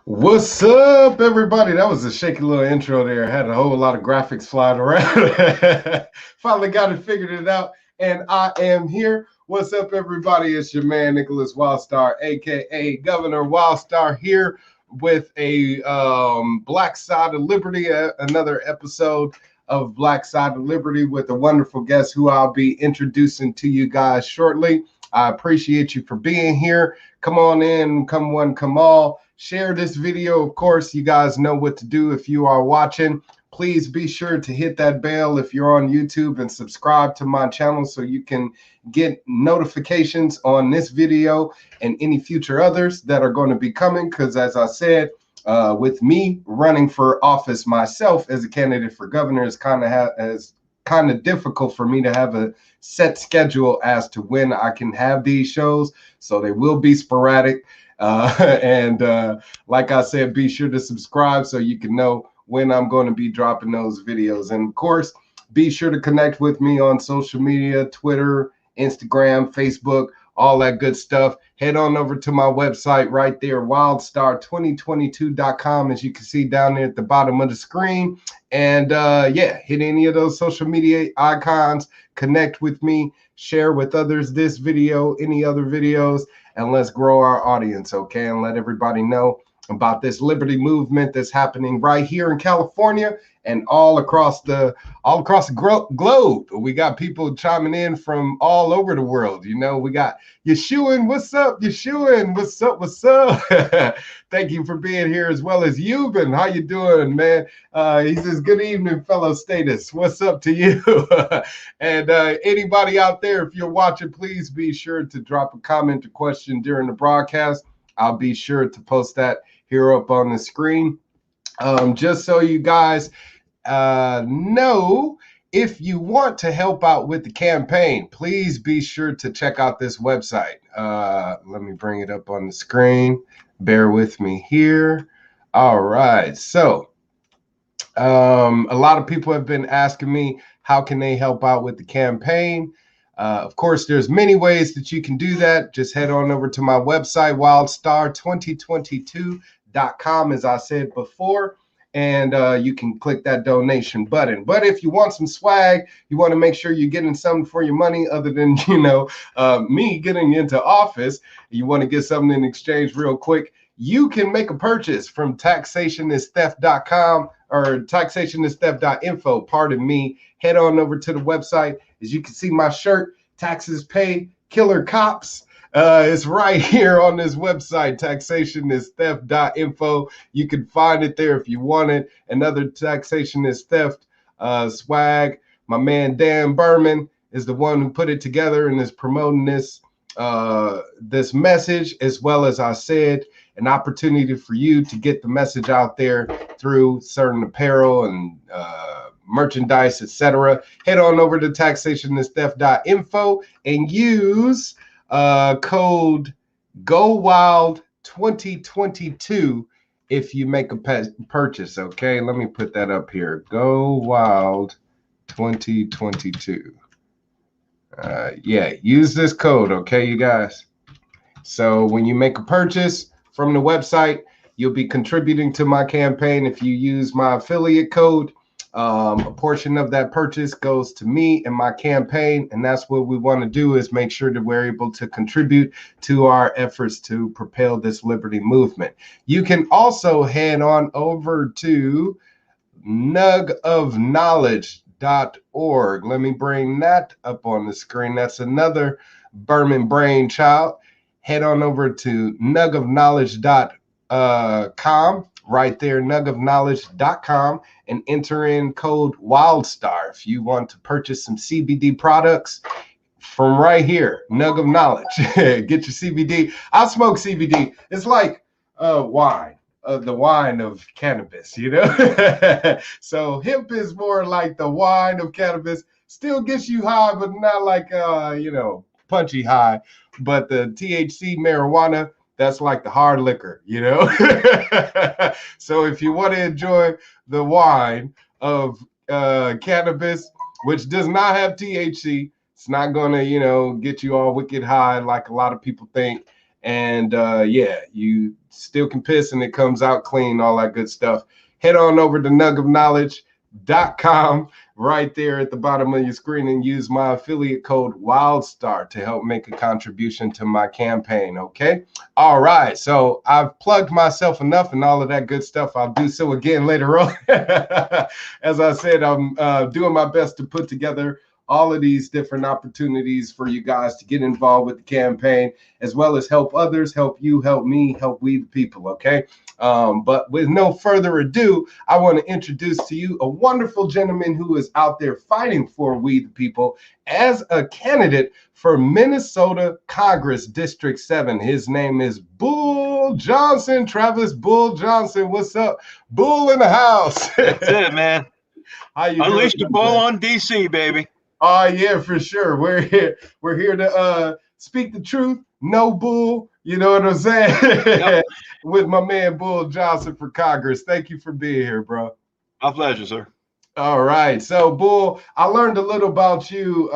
What's up, everybody? That was a shaky little intro there. Had a whole lot of graphics flying around. Finally got it figured it out, and I am here. What's up, everybody? It's your man, Nicholas Wildstar, a.k.a. Governor Wildstar, here with a Black Side of Liberty, another episode of Black Side of Liberty with a wonderful guest who I'll be introducing to you guys shortly. I appreciate you for being here. Come on in, come one, come all. Share this video. Of course, you guys know what to do if you are watching. Please be sure to hit that bell if you're on YouTube and subscribe to my channel so you can get notifications on this video and any future others that are going to be coming. Because as I said, with me running for office myself as a candidate for governor, is kind of difficult for me to have a set schedule as to when I can have these shows. So they will be sporadic. Like I said, be sure to subscribe so you can know when I'm going to be dropping those videos. And of course, be sure to connect with me on social media, Twitter, Instagram, Facebook, all that good stuff. Head on over to my website right there, wildstar2022.com, as you can see down there at the bottom of the screen. And yeah, hit any of those social media icons, connect with me, share with others this video, any other videos, and let's grow our audience, okay? And let everybody know about this liberty movement that's happening right here in California and all across the globe. We got people chiming in from all over the world. You know, we got Yeshuan, what's up? Yeshuan, what's up? What's up? Thank you for being here, as well as Euban. How you doing, man? He says, good evening, fellow status. What's up to you? And anybody out there, if you're watching, please be sure to drop a comment or question during the broadcast. I'll be sure to post that here up on the screen. Just so you guys know, if you want to help out with the campaign, please be sure to check out this website. Let me bring it up on the screen. Bear with me here. All right. So a lot of people have been asking me, how can they help out with the campaign? Of course, there's many ways that you can do that. Just head on over to my website, wildstar2022.com, as I said before, and you can click that donation button. But if you want some swag, you want to make sure you're getting something for your money other than, me getting into office, you want to get something in exchange real quick, you can make a purchase from taxationistheft.com or taxationistheft.info. Pardon me. Head on over to the website. As you can see, my shirt, Taxes Pay, Killer Cops. It's right here on this website, taxationistheft.info. You can find it there if you want it. Another Taxation is Theft swag. My man Dan Berman is the one who put it together and is promoting this message, as well as I said, an opportunity for you to get the message out there through certain apparel and merchandise, etc. Head on over to taxationistheft.info and use code GoWild2022 if you make a purchase. Okay, let me put that up here. GoWild2022. Yeah, use this code, okay, you guys. So when you make a purchase from the website, you'll be contributing to my campaign. If you use my affiliate code, a portion of that purchase goes to me and my campaign, and that's what we want to do, is make sure that we're able to contribute to our efforts to propel this liberty movement. You can also head on over to nugofknowledge.org. Let me bring that up on the screen. That's another Berman brainchild. Head on over to nugofknowledge.com. Right there, nugofknowledge.com, and enter in code WILDSTAR if you want to purchase some CBD products from right here, Nug of Knowledge. Get your CBD. I smoke CBD. It's like wine, the wine of cannabis, you know? So hemp is more like the wine of cannabis. Still gets you high, but not like, punchy high. But the THC marijuana, that's like the hard liquor, you know? So if you want to enjoy the wine of cannabis, which does not have THC, it's not going to, get you all wicked high like a lot of people think. And yeah, you still can piss and it comes out clean, all that good stuff. Head on over to nugofknowledge.com right there at the bottom of your screen and use my affiliate code Wildstar to help make a contribution to my campaign. Okay. All right. So I've plugged myself enough and all of that good stuff. I'll do so again later on. As I said, I'm doing my best to put together all of these different opportunities for you guys to get involved with the campaign, as well as help others, help you, help me, help we the people, okay? But with no further ado, I want to introduce to you a wonderful gentleman who is out there fighting for we the people as a candidate for Minnesota Congress District 7. His name is Bull Johnson, Travis Bull Johnson. What's up? Bull in the house. That's it, man. How you Unleash doing, the bull man? on DC, baby. Oh yeah, for sure. We're here to speak the truth, no bull. You know what I'm saying? Yep. With my man Bull Johnson for Congress. Thank you for being here, bro. My pleasure, sir. All right. So Bull, I learned a little about you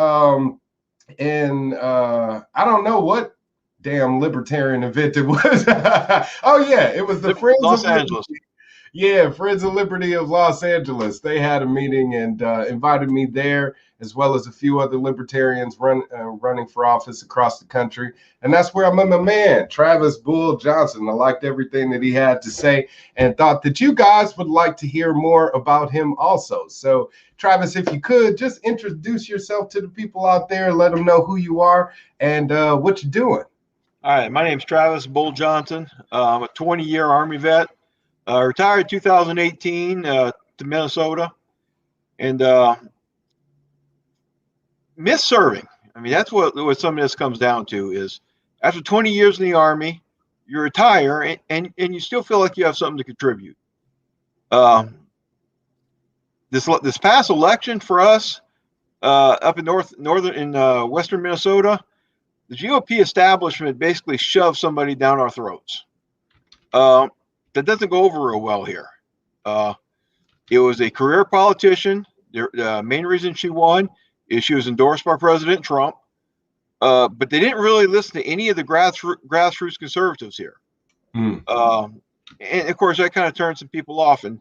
in I don't know what damn libertarian event it was. Oh yeah, it was the Friends Los of Angeles. Yeah, Friends of Liberty of Los Angeles. They had a meeting and invited me there, as well as a few other libertarians running for office across the country. And that's where I met my man, Travis Bull Johnson. I liked everything that he had to say and thought that you guys would like to hear more about him also. So, Travis, if you could, just introduce yourself to the people out there, let them know who you are and what you're doing. All right, my name's Travis Bull Johnson. I'm a 20-year Army vet. Retired 2018 to Minnesota, and miss serving. I mean, that's what some of this comes down to is after 20 years in the Army, you retire and you still feel like you have something to contribute. This past election for us up in western Minnesota, the GOP establishment basically shoved somebody down our throats. That doesn't go over real well here. It was a career politician. The main reason she won is she was endorsed by President Trump. But they didn't really listen to any of the grassroots conservatives here. And of course, that kind of turned some people off. And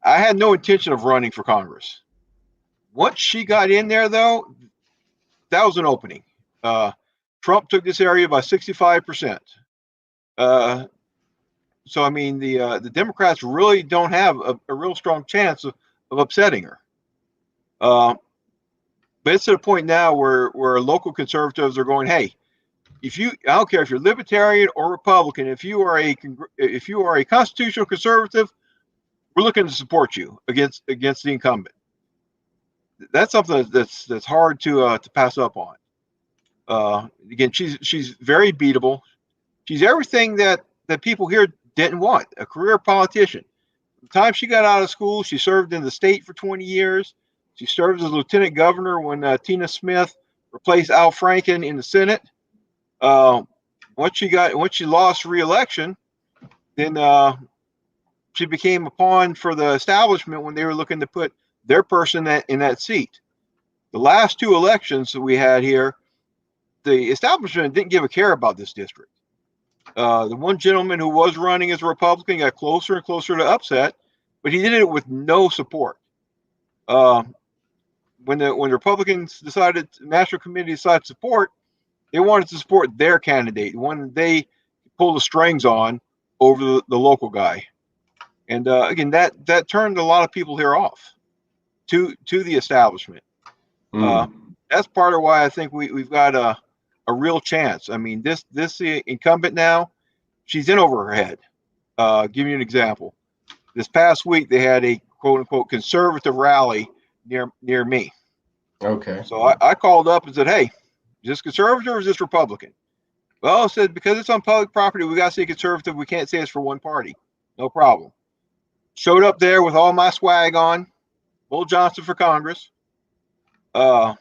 I had no intention of running for Congress. Once she got in there, though, that was an opening. Trump took this area by 65%. So, I mean, the Democrats really don't have a real strong chance of upsetting her. But it's to the point now where local conservatives are going, hey, I don't care if you're libertarian or Republican, if you are a constitutional conservative, we're looking to support you against the incumbent. That's something that's hard to pass up on. Again, she's very beatable. She's everything that people here didn't want, a career politician. The time she got out of school, she served in the state for 20 years. She served as lieutenant governor when Tina Smith replaced Al Franken in the Senate. Once she lost re-election, then she became a pawn for the establishment when they were looking to put their person in that seat. The last two elections that we had here, the establishment didn't give a care about this district. The one gentleman who was running as a Republican got closer and closer to upset, but he did it with no support. When the Republicans National Committee decided to support, they wanted to support their candidate, one they pull the strings on over the local guy. And again, that turned a lot of people here off to the establishment. That's part of why I think we've got a real chance. I mean, this incumbent now, she's in over her head. Give you an example. This past week, they had a quote unquote conservative rally near me. Okay. So I called up and said, hey, is this conservative or is this Republican? Well, I said, because it's on public property, we got to say conservative. We can't say it's for one party. No problem. Showed up there with all my swag on, Bull Johnson for Congress. To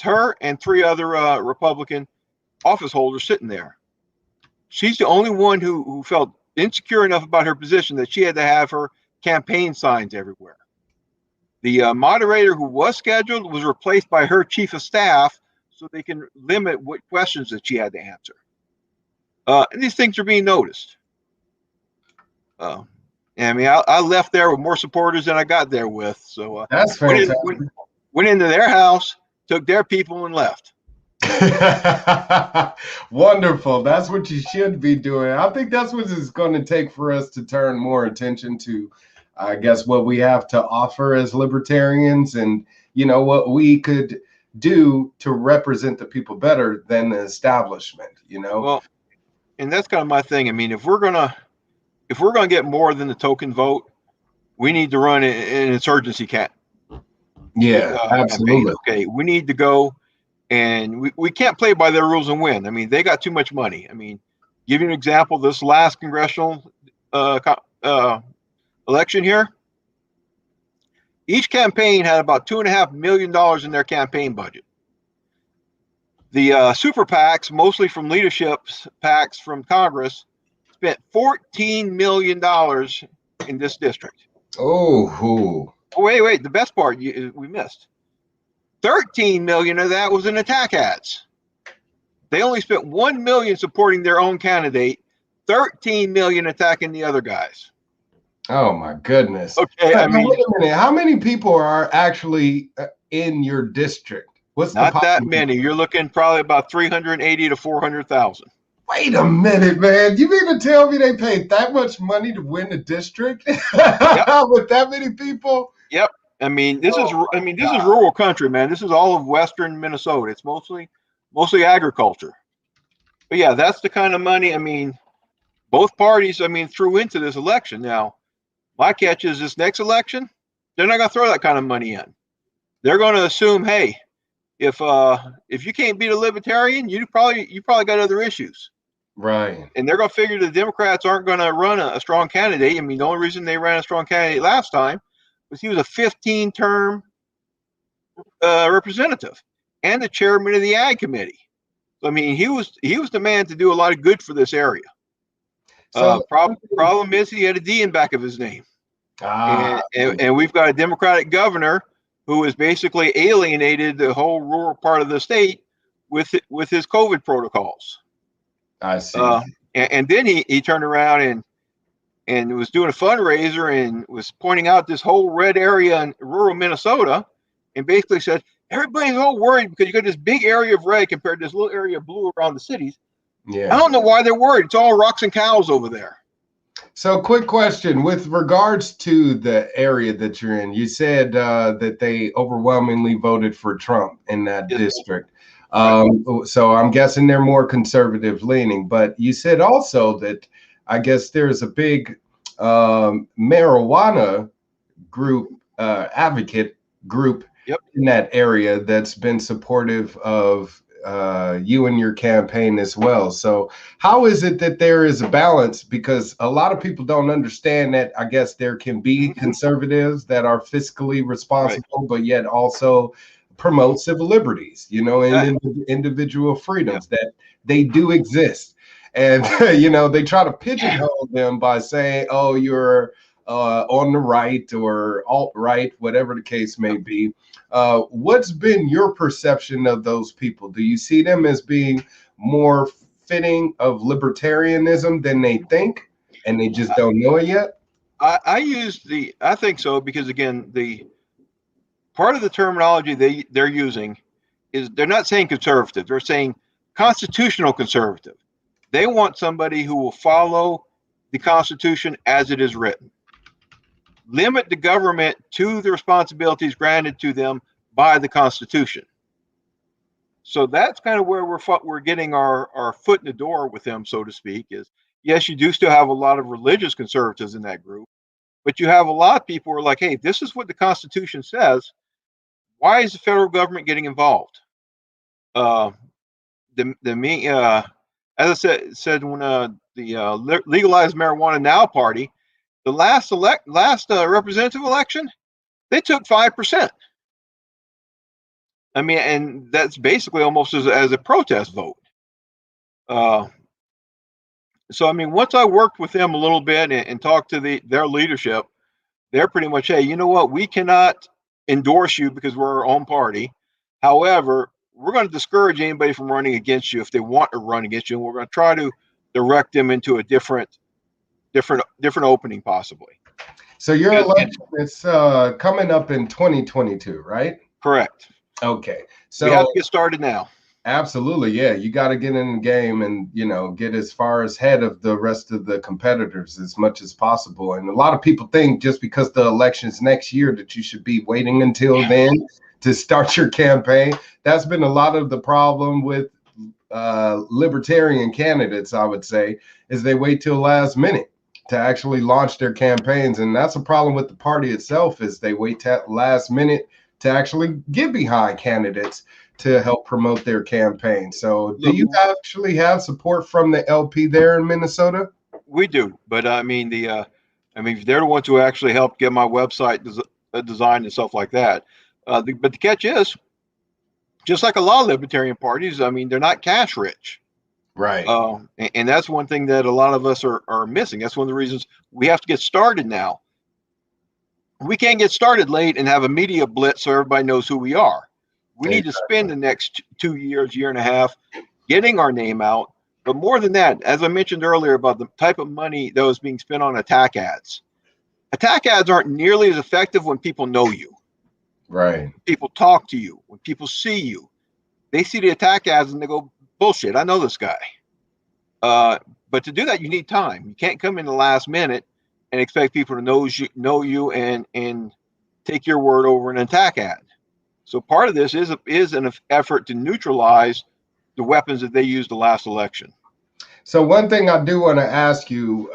her and three other Republican office holders sitting there. She's the only one who felt insecure enough about her position that she had to have her campaign signs everywhere. The moderator who was scheduled was replaced by her chief of staff, so they can limit what questions that she had to answer. And these things are being noticed. I mean, I left there with more supporters than I got there with. So that's fantastic. Went into their house, took their people, and left. Wonderful. That's what you should be doing. I think that's what it's going to take for us to turn more attention to, I guess, what we have to offer as libertarians, and what we could do to represent the people better than the establishment. Well, and that's kind of my thing. I mean, if we're gonna get more than the token vote, we need to run an insurgency campaign. Absolutely. Okay, we need to go, and we can't play by their rules and win. I mean, they got too much money. I mean, give you an example. This last congressional election here, each campaign had about $2.5 million in their campaign budget. The super PACs, mostly from leadership PACs from Congress, spent $14 million in this district. Oh, wait! The best part we missed. 13 million of that was in attack ads. They only spent 1 million supporting their own candidate, 13 million attacking the other guys. Oh my goodness. Okay, I mean, wait a minute. How many people are actually in your district? What's not that many. You're looking probably about 380 to 400,000. Wait a minute, man. You mean to tell me they paid that much money to win a district? Yep. With that many people? Yep. I mean, this is rural country, man. This is all of western Minnesota. It's mostly agriculture. But yeah, that's the kind of money. I mean, both parties, threw into this election. Now, my catch is this next election, they're not going to throw that kind of money in. They're going to assume, hey, if you can't beat a libertarian, you probably got other issues. Right. And they're going to figure the Democrats aren't going to run a strong candidate. I mean, the only reason they ran a strong candidate last time was he was a 15-term representative and the chairman of the Ag Committee. So, I mean, he was the man to do a lot of good for this area. So problem is he had a D in back of his name. And we've got a Democratic governor who has basically alienated the whole rural part of the state with his COVID protocols. I see. And then he turned around and was doing a fundraiser and was pointing out this whole red area in rural Minnesota, and basically said, everybody's all worried because you got this big area of red compared to this little area of blue around the cities. Yeah. I don't know why they're worried. It's all rocks and cows over there. So quick question with regards to the area that you're in, you said that they overwhelmingly voted for Trump in that district. So I'm guessing they're more conservative leaning, but you said also that I guess there's a big marijuana group, advocate group in that area that's been supportive of you and your campaign as well. So how is it that there is a balance? Because a lot of people don't understand that I guess there can be conservatives that are fiscally responsible, but yet also promote civil liberties, and individual freedoms, that they do exist. And, they try to pigeonhole them by saying, oh, you're on the right or alt-right, whatever the case may be. What's been your perception of those people? Do you see them as being more fitting of libertarianism than they think, and they just don't know it yet? I think so, because again, the part of the terminology they're using is they're not saying conservative. They're saying constitutional conservative. They want somebody who will follow the Constitution as it is written. Limit the government to the responsibilities granted to them by the Constitution. So that's kind of where we're getting our foot in the door with them, so to speak, is yes, you do still have a lot of religious conservatives in that group, but you have a lot of people who are like, hey, this is what the Constitution says. Why is the federal government getting involved? As I said when the Legalized Marijuana Now party, the last representative election, they took 5%. I mean, and that's basically almost as a protest vote. So, I mean, once I worked with them a little bit and talked to their leadership, they're pretty much, hey, you know what? We cannot endorse you because we're our own party. However, we're going to discourage anybody from running against you if they want to run against you, and we're going to try to direct them into a different opening possibly. So your election is coming up in 2022, right? Correct. Okay. So we have to get started now. Absolutely. Yeah. You got to get in the game and, get as far ahead of the rest of the competitors as much as possible. And a lot of people think just because the election's next year that you should be waiting until then to start your campaign. That's been a lot of the problem with libertarian candidates, I would say, is they wait till last minute to actually launch their campaigns. And that's a problem with the party itself, is they wait till last minute to actually get behind candidates to help promote their campaign. So do you actually have support from the LP there in Minnesota? We do, but I mean, they're the ones who actually helped get my website designed and stuff like that. But the catch is, just like a lot of libertarian parties, I mean, they're not cash rich. Right. And that's one thing that a lot of us are missing. That's one of the reasons we have to get started now. We can't get started late and have a media blitz so everybody knows who we are. We need to spend the next 2 years, year and a half, getting our name out. But more than that, as I mentioned earlier about the type of money that was being spent on attack ads. Attack ads aren't nearly as effective when people know you. Right. When people talk to you, when people see you. They see the attack ads and they go, bullshit, I know this guy. But to do that, you need time. You can't come in the last minute and expect people to know you and take your word over an attack ad. So part of this is an effort to neutralize the weapons that they used the last election. So one thing I do want to ask you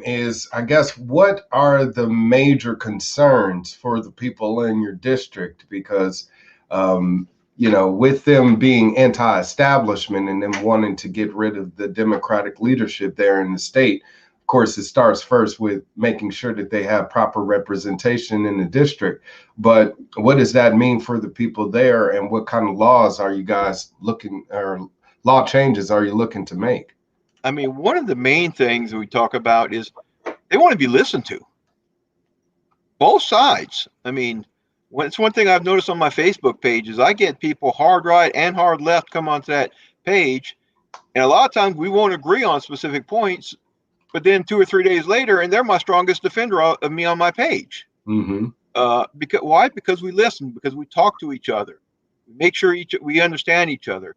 is, I guess, what are the major concerns for the people in your district? Because, with them being anti-establishment and them wanting to get rid of the Democratic leadership there in the state, of course, it starts first with making sure that they have proper representation in the district. But what does that mean for the people there, and what kind of laws are you guys looking, or law changes are you looking to make? I mean, one of the main things that we talk about is they want to be listened to. Both sides. I mean, it's one thing I've noticed on my Facebook page is I get people hard right and hard left come onto that page. And a lot of times we won't agree on specific points, but then 2 or 3 days later, and they're my strongest defender of me on my page. Mm-hmm. Why? Because we listen, because we talk to each other. We make sure we understand each other.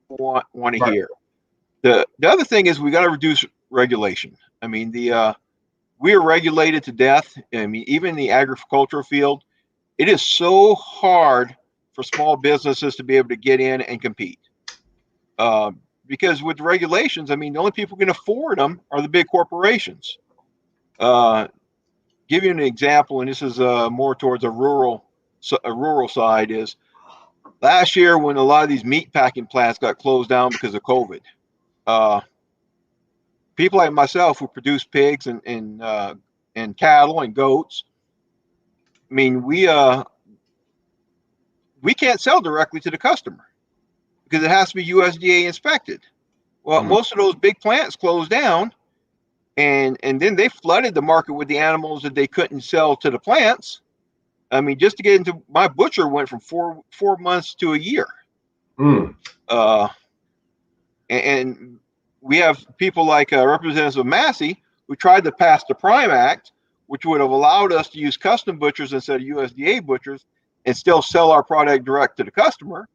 want to hear. The other thing is we got to reduce regulation. I mean, we are regulated to death. I mean, even in the agricultural field, it is so hard for small businesses to be able to get in and compete. Because with regulations, I mean, the only people who can afford them are the big corporations. Give you an example, and this is more towards a rural side, is last year when a lot of these meat packing plants got closed down because of COVID. People like myself who produce pigs and cattle and goats, I mean, we can't sell directly to the customer because it has to be USDA inspected. Well, most of those big plants closed down, and then they flooded the market with the animals that they couldn't sell to the plants. I mean, just to get into, my butcher went from four months to a year. And we have people like Representative Massey, who tried to pass the Prime Act, which would have allowed us to use custom butchers instead of USDA butchers and still sell our product direct to the customer.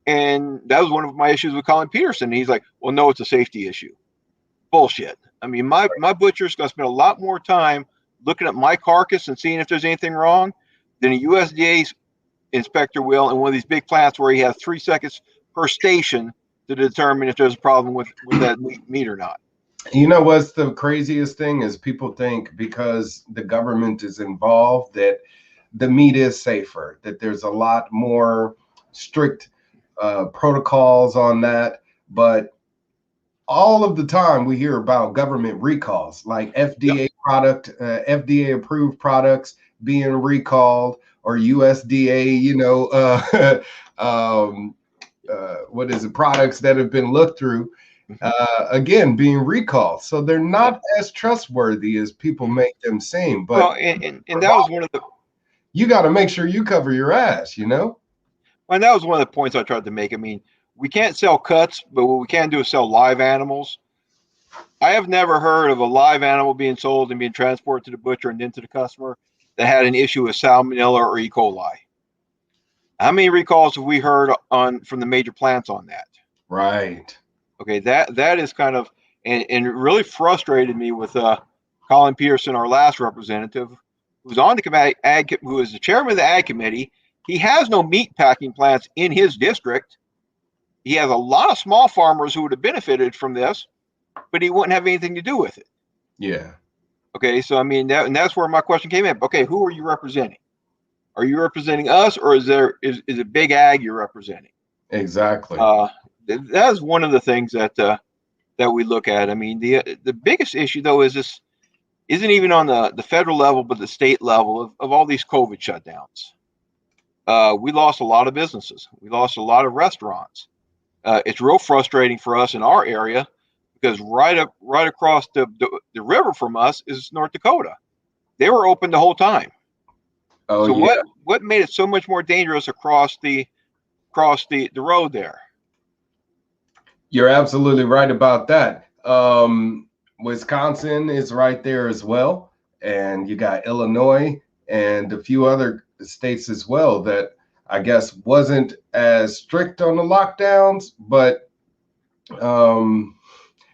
And that was one of my issues with Colin Peterson. He's like, well, no, it's a safety issue. Bullshit. I mean, my butcher's going to spend a lot more time looking at my carcass and seeing if there's anything wrong than a USDA inspector will in one of these big plants where he has 3 seconds per station to determine if there's a problem with that meat or not. You know what's the craziest thing is people think because the government is involved that the meat is safer, that there's a lot more strict protocols on that. But all of the time we hear about government recalls, like FDA FDA approved products being recalled, or USDA, what is it, products that have been looked through, again, being recalled. So they're not as trustworthy as people make them seem. But well, and that was one of the, you got to make sure you cover your ass, And that was one of the points I tried to make. I mean, we can't sell cuts, but what we can do is sell live animals. I have never heard of a live animal being sold and being transported to the butcher and then to the customer that had an issue with salmonella or E. coli. How many recalls have we heard on from the major plants on that? Right. Okay, that is kind of, and it really frustrated me with Colin Peterson, our last representative, who's on the committee, who is the chairman of the ag committee. He has no meat packing plants in his district. He has a lot of small farmers who would have benefited from this, but he wouldn't have anything to do with it. Yeah. Okay, so I mean, that's where my question came in. Okay, who are you representing? Are you representing us, or is it big ag you're representing? Exactly. That is one of the things that we look at. I mean, the biggest issue though is this isn't even on the federal level, but the state level of all these COVID shutdowns. We lost a lot of businesses. We lost a lot of restaurants. It's real frustrating for us in our area because right across the river from us is North Dakota. They were open the whole time. Oh, So yeah. what made it so much more dangerous across the road there? You're absolutely right about that. Wisconsin is right there as well. And you got Illinois and a few other states as well that I guess wasn't as strict on the lockdowns, but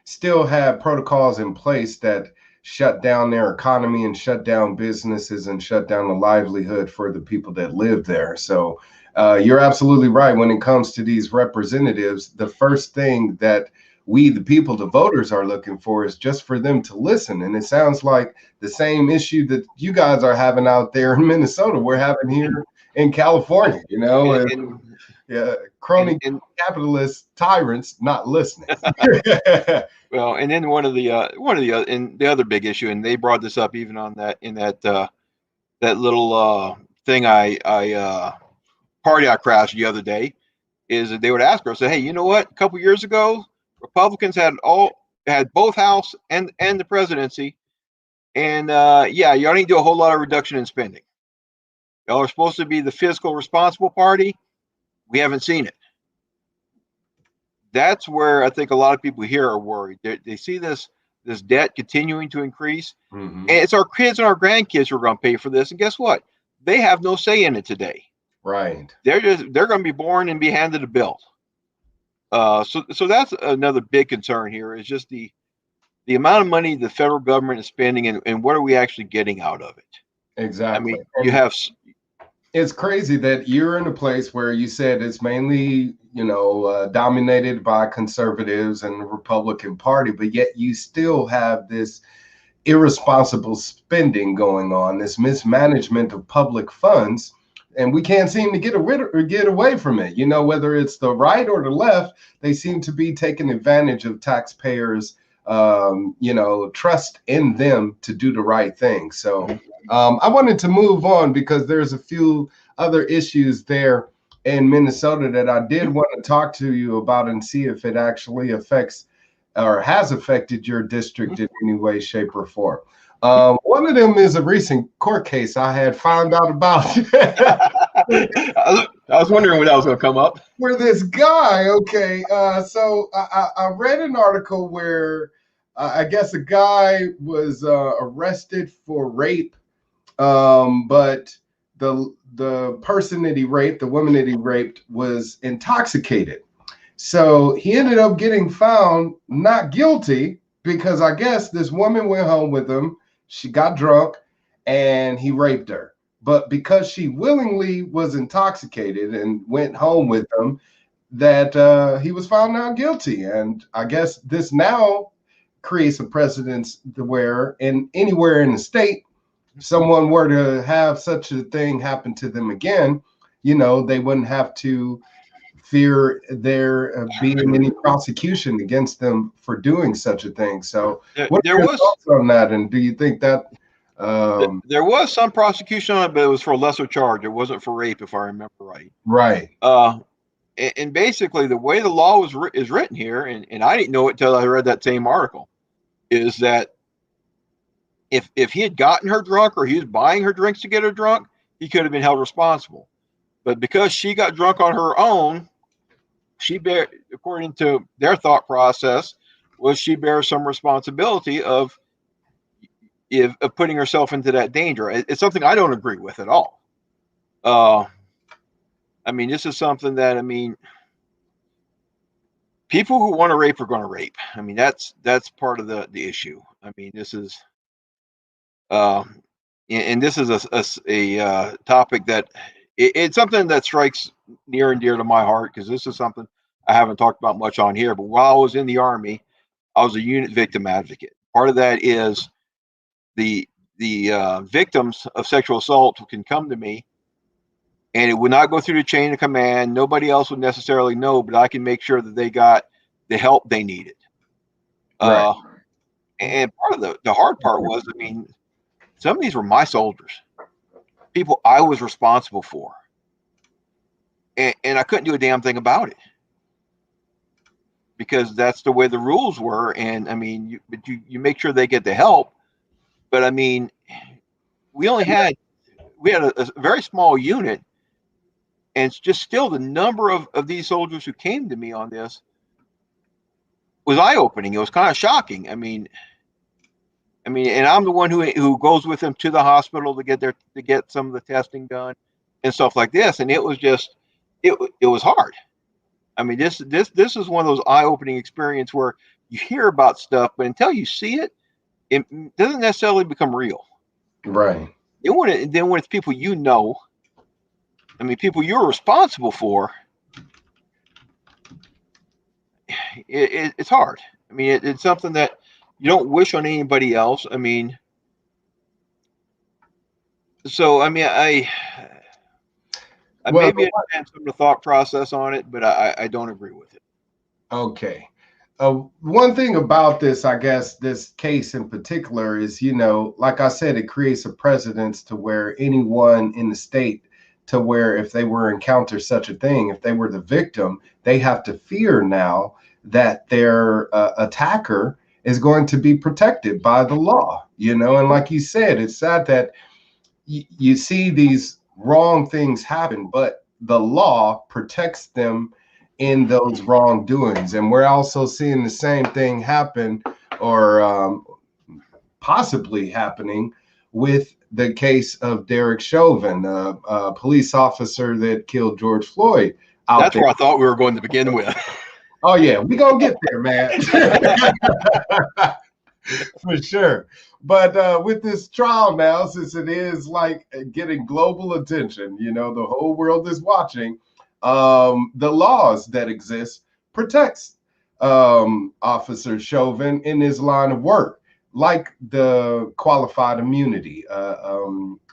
still had protocols in place that shut down their economy and shut down businesses and shut down the livelihood for the people that live there. So you're absolutely right. When it comes to these representatives, the first thing that we, the people, the voters, are looking for is just for them to listen. And it sounds like the same issue that you guys are having out there in Minnesota, we're having here in California, you know, and crony capitalist tyrants not listening. Well, and then one of the and the other big issue, and they brought this up even on that that little thing party I crashed the other day, is that they would ask her, say, hey, you know what? A couple years ago, Republicans had both House and the presidency, and yeah, y'all didn't do a whole lot of reduction in spending. Y'all are supposed to be the fiscal responsible party. We haven't seen it. That's where I think a lot of people here are worried. They see this debt continuing to increase, and it's our kids and our grandkids who are going to pay for this. And guess what? They have no say in it today. Right. They're going to be born and be handed a bill. So that's another big concern here, is just the amount of money the federal government is spending, and what are we actually getting out of it? Exactly. I mean, it's crazy that you're in a place where you said it's mainly, dominated by conservatives and the Republican Party, but yet you still have this irresponsible spending going on, this mismanagement of public funds, and we can't seem to get away from it. Whether it's the right or the left, they seem to be taking advantage of taxpayers' trust in them to do the right thing. So I wanted to move on because there's a few other issues there in Minnesota that I did want to talk to you about and see if it actually affects or has affected your district in any way, shape, or form. One of them is a recent court case I had found out about. I was wondering when that was going to come up. Where this guy, so I read an article where I guess a guy was arrested for rape, but the person that he raped, the woman that he raped, was intoxicated. So he ended up getting found not guilty because I guess this woman went home with him. She got drunk and he raped her. But because she willingly was intoxicated and went home with him, that he was found not guilty. And I guess this now creates a precedence where anywhere in the state, if someone were to have such a thing happen to them again, they wouldn't have to fear there being any prosecution against them for doing such a thing. So what are your thoughts on that? And do you think that there was some prosecution on it, but it was for a lesser charge? It wasn't for rape, if I remember right. Right. And basically the way the law is written here, and I didn't know it till I read that same article, is that if he had gotten her drunk or he was buying her drinks to get her drunk, he could have been held responsible. But because she got drunk on her own, according to their thought process, was she bears some responsibility of putting herself into that danger. It's something I don't agree with at all. I mean, this is something that, I mean, people who want to rape are going to rape. I mean, that's part of the issue. I mean, this is, and this is a topic that it's something that strikes near and dear to my heart, because this is something I haven't talked about much on here. But while I was in the Army, I was a unit victim advocate. Part of that is the victims of sexual assault can come to me, and it would not go through the chain of command. Nobody else would necessarily know, but I can make sure that they got the help they needed. Right. And part of the hard part was, I mean, some of these were my soldiers, people I was responsible for, and I couldn't do a damn thing about it because that's the way the rules were. And I mean, you make sure they get the help, but I mean, we had a very small unit, and it's just still the number of these soldiers who came to me on this was eye-opening. It was kind of shocking. I mean, and I'm the one who goes with them to the hospital to get some of the testing done and stuff like this. And it was just, it was hard. I mean, this is one of those eye-opening experiences where you hear about stuff, but until you see it, it doesn't necessarily become real. Right. Then when it's people you know, I mean, people you're responsible for, it's hard. I mean, it's something that you don't wish on anybody else. I mean, so I mean, I maybe understand some of the thought process on it, but I don't agree with it. Okay. One thing about this, I guess, this case in particular is, you know, like I said, it creates a precedence to where anyone in the state, to where if they were encounter such a thing, if they were the victim, they have to fear now that their attacker is going to be protected by the law, you know. And like you said, it's sad that you see these wrong things happen, but the law protects them in those wrongdoings. And we're also seeing the same thing happen, or possibly happening, with the case of Derek Chauvin, a police officer that killed George Floyd out That's there. where I thought we were going to begin with. Oh yeah, we gonna get there, man. For sure. But with this trial now, since it is like getting global attention, you know, the whole world is watching, the laws that exist protects Officer Chauvin in his line of work, like the qualified immunity,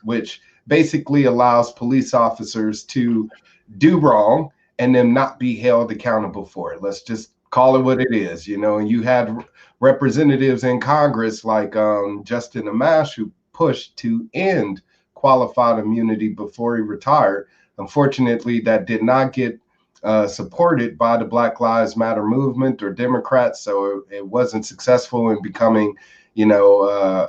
which basically allows police officers to do wrong and then not be held accountable for it. Let's just call it what it is, you know. And you had representatives in Congress like Justin Amash, who pushed to end qualified immunity before he retired. Unfortunately, that did not get supported by the Black Lives Matter movement or Democrats, so it wasn't successful in becoming, you know,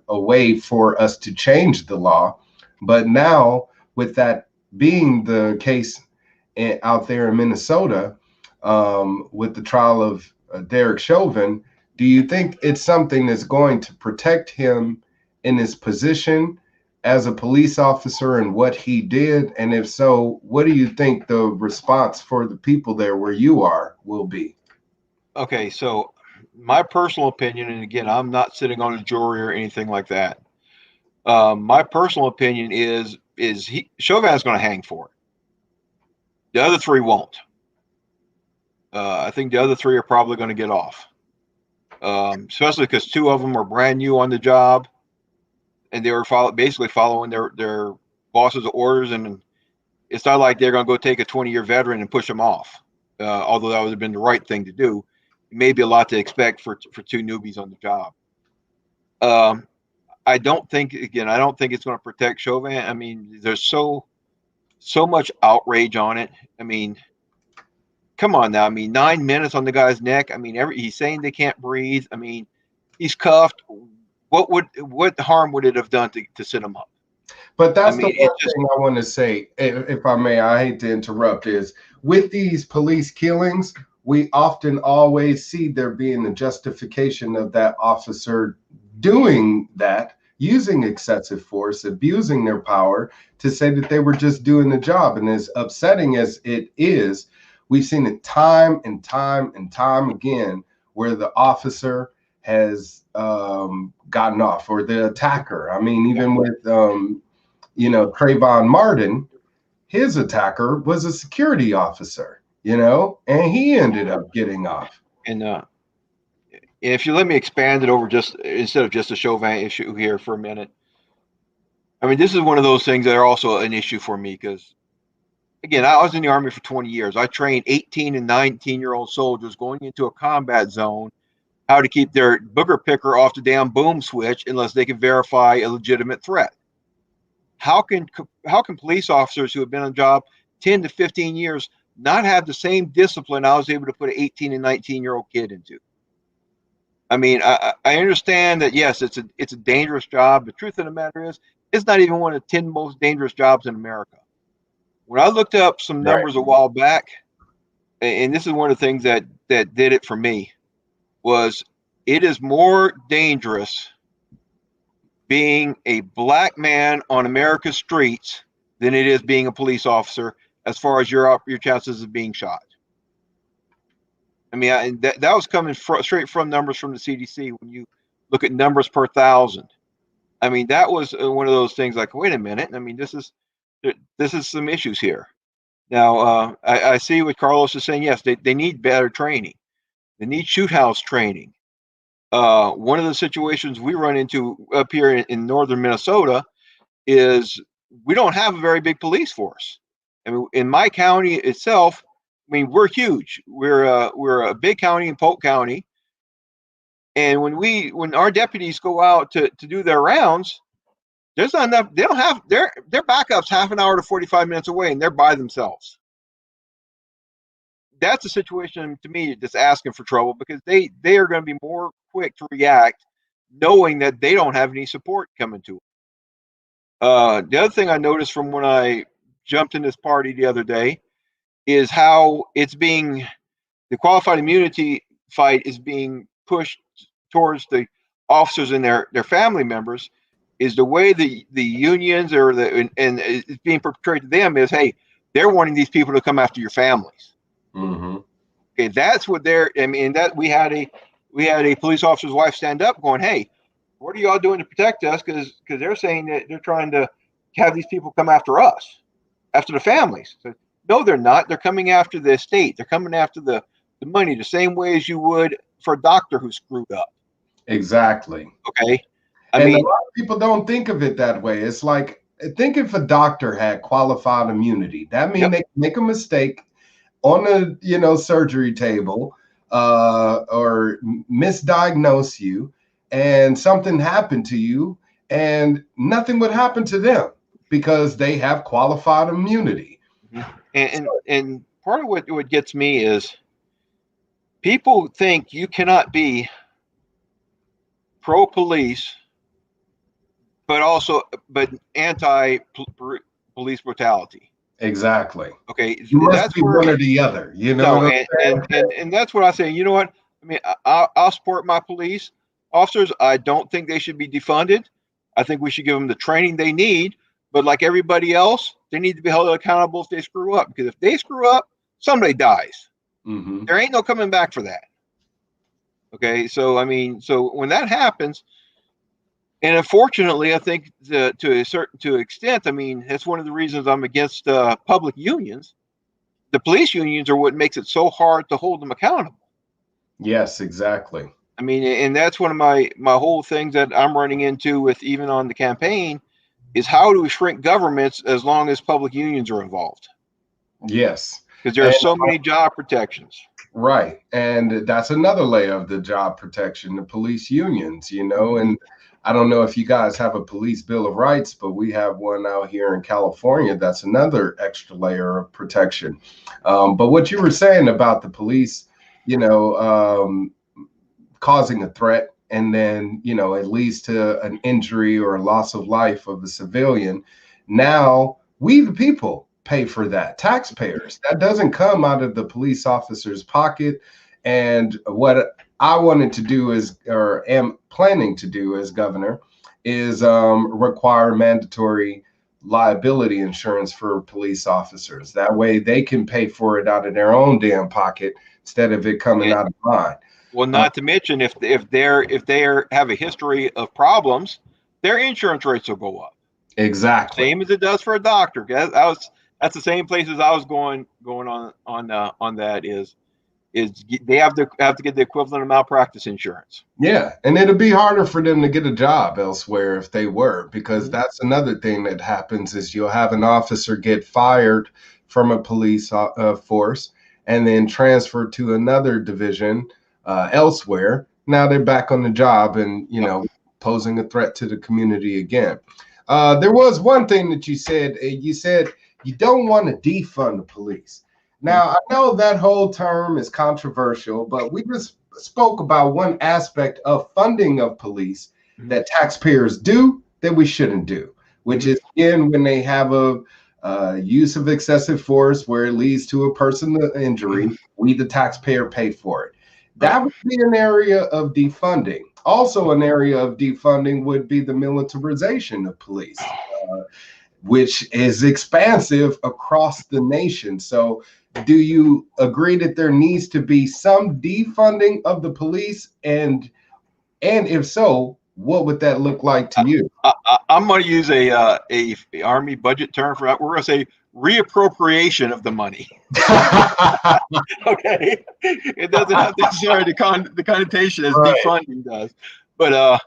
a way for us to change the law. But now, with that being the case out there in Minnesota, with the trial of Derek Chauvin, do you think it's something that's going to protect him in his position as a police officer and what he did? And if so, what do you think the response for the people there where you are will be? Okay, so my personal opinion, and again, I'm not sitting on a jury or anything like that. My personal opinion is Chauvin's going to hang for it. The other three won't. I think the other three are probably going to get off, especially because two of them are brand new on the job, and they were basically following their boss's orders, and it's not like they're going to go take a 20-year veteran and push him off. Although that would have been the right thing to do, maybe a lot to expect for two newbies on the job. I don't think it's going to protect Chauvin. I mean, there's so much outrage on it. I mean, come on now. I mean, 9 minutes on the guy's neck. I mean, he's saying they can't breathe. I mean, he's cuffed. What harm would it have done to sit him up? But I that's the mean, one it's just thing I want to say, if I may, I hate to interrupt, is with these police killings, we often always see there being a justification of that officer doing that, using excessive force, abusing their power to say that they were just doing the job. And as upsetting as it is, we've seen it time and time and time again where the officer has gotten off, or the attacker. I mean, even with Trayvon Martin, his attacker was a security officer, and he ended up getting off. and if you let me expand it over just instead of just a Chauvin issue here for a minute. I mean, this is one of those things that are also an issue for me because, again, I was in the Army for 20 years. I trained 18 and 19-year-old soldiers going into a combat zone how to keep their booger picker off the damn boom switch unless they can verify a legitimate threat. How can police officers who have been on the job 10 to 15 years not have the same discipline I was able to put an 18 and 19-year-old kid into? I mean, I understand that, yes, it's a dangerous job. The truth of the matter is, it's not even one of the 10 most dangerous jobs in America. When I looked up some numbers a while back, and this is one of the things that did it for me, was it is more dangerous being a black man on America's streets than it is being a police officer as far as your chances of being shot. I mean, that was coming straight from numbers from the CDC. When you look at numbers per thousand, I mean, that was one of those things like, wait a minute. I mean, this is some issues here. Now, I see what Carlos is saying. Yes, they need better training. They need shoot house training. One of the situations we run into up here in northern Minnesota is we don't have a very big police force. I mean, in my county itself, I mean, we're huge. We're a big county in Polk County, and when our deputies go out to do their rounds, there's not enough. They don't have their backups half an hour to 45 minutes away, and they're by themselves. That's a situation to me that's asking for trouble because they are going to be more quick to react, knowing that they don't have any support coming to them. The other thing I noticed from when I jumped in this party the other day is how the qualified immunity fight is being pushed towards the officers and their family members. Is the way the unions and it's being portrayed to them is, hey, they're wanting these people to come after your families. Mm-hmm. Okay, that's what I mean, that we had a police officer's wife stand up going, hey, what are y'all doing to protect us? Because they're saying that they're trying to have these people come after us, after the families. So, no, they're not. They're coming after the estate. They're coming after the money the same way as you would for a doctor who screwed up. Exactly. Okay. I mean, a lot of people don't think of it that way. It's like, think if a doctor had qualified immunity. That means they make a mistake on the surgery table or misdiagnose you, and something happened to you, and nothing would happen to them because they have qualified immunity. And part of what gets me is people think you cannot be pro-police but anti-police brutality. Exactly. Okay, you must be one or the other. And that's what I say. You know what? I mean, I'll support my police officers. I don't think they should be defunded. I think we should give them the training they need. But like everybody else, they need to be held accountable if they screw up. Because if they screw up, somebody dies. Mm-hmm. There ain't no coming back for that. Okay, so I mean, so when that happens, and unfortunately, I think to an extent, I mean, that's one of the reasons I'm against public unions. The police unions are what makes it so hard to hold them accountable. Yes, exactly. I mean, and that's one of my whole things that I'm running into with even on the campaign is how do we shrink governments as long as public unions are involved? Yes. Because there are so many job protections. Right. And that's another layer of the job protection, the police unions, and I don't know if you guys have a police bill of rights, but we have one out here in California. That's another extra layer of protection. But what you were saying about the police, causing a threat and then, you know, it leads to an injury or a loss of life of a civilian. Now we, the people, pay for that, taxpayers. That doesn't come out of the police officer's pocket. And what I wanted to do is, or am planning to do as governor, is require mandatory liability insurance for police officers. That way they can pay for it out of their own damn pocket instead of it coming out of mine. Well, not to mention if they have a history of problems, their insurance rates will go up. Exactly. Same as it does for a doctor. That's the same places I was going on that is they have to get the equivalent of malpractice insurance. Yeah, and it'll be harder for them to get a job elsewhere if they were, because that's another thing that happens is you'll have an officer get fired from a police force and then transferred to another division elsewhere. Now they're back on the job and, you know, posing a threat to the community again. There was one thing that you said. You said you don't want to defund the police. Now, I know that whole term is controversial, but we just spoke about one aspect of funding of police that taxpayers do that we shouldn't do, which is, again, when they have a use of excessive force where it leads to a personal injury, we, the taxpayer, pay for it. That would be an area of defunding. Also, an area of defunding would be the militarization of police, which is expansive across the nation. So do you agree that there needs to be some defunding of the police? And if so, what would that look like to you? I'm going to use a Army budget term for that. We're going to say reappropriation of the money. Okay, it doesn't have necessarily the connotation as defunding does, but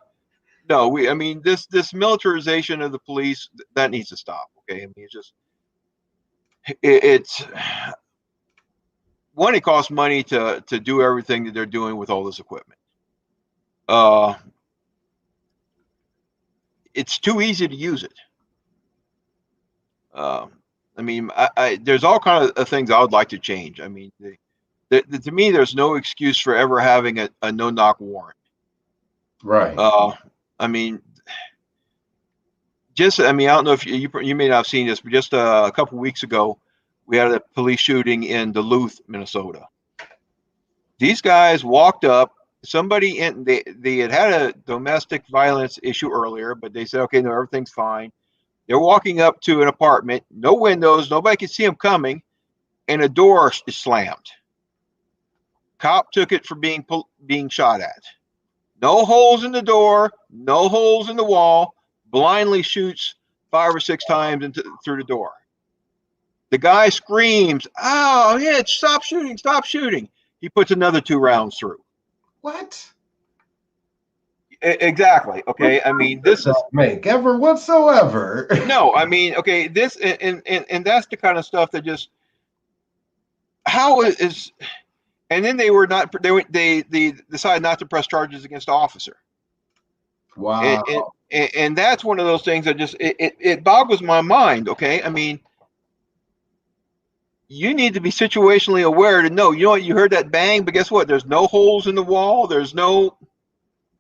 no, I mean this militarization of the police, that needs to stop. Okay, I mean it's one, it costs money to do everything that they're doing with all this equipment. It's too easy to use it. I mean, there's all kinds of things I would like to change. I mean, to me, there's no excuse for ever having a no-knock warrant. Right. I mean, I don't know if you may not have seen this, but just a couple weeks ago, we had a police shooting in Duluth, Minnesota. These guys walked up. They had a domestic violence issue earlier, but they said, okay, no, everything's fine. They're walking up to an apartment, no windows, nobody can see them coming, and a door is slammed. Cop took it for being shot at. No holes in the door, no holes in the wall, blindly shoots 5 or 6 times through the door. The guy screams, "Oh, Hitch, stop shooting, stop shooting." He puts another 2 rounds through. What? Exactly. Okay. I mean, this is make ever whatsoever. No, I mean, okay, this and that's the kind of stuff that just how is, and then they decided not to press charges against the officer. Wow. And that's one of those things that just it boggles my mind. Okay, I mean, you need to be situationally aware to know. You know what? You heard that bang, but guess what? There's no holes in the wall. There's no.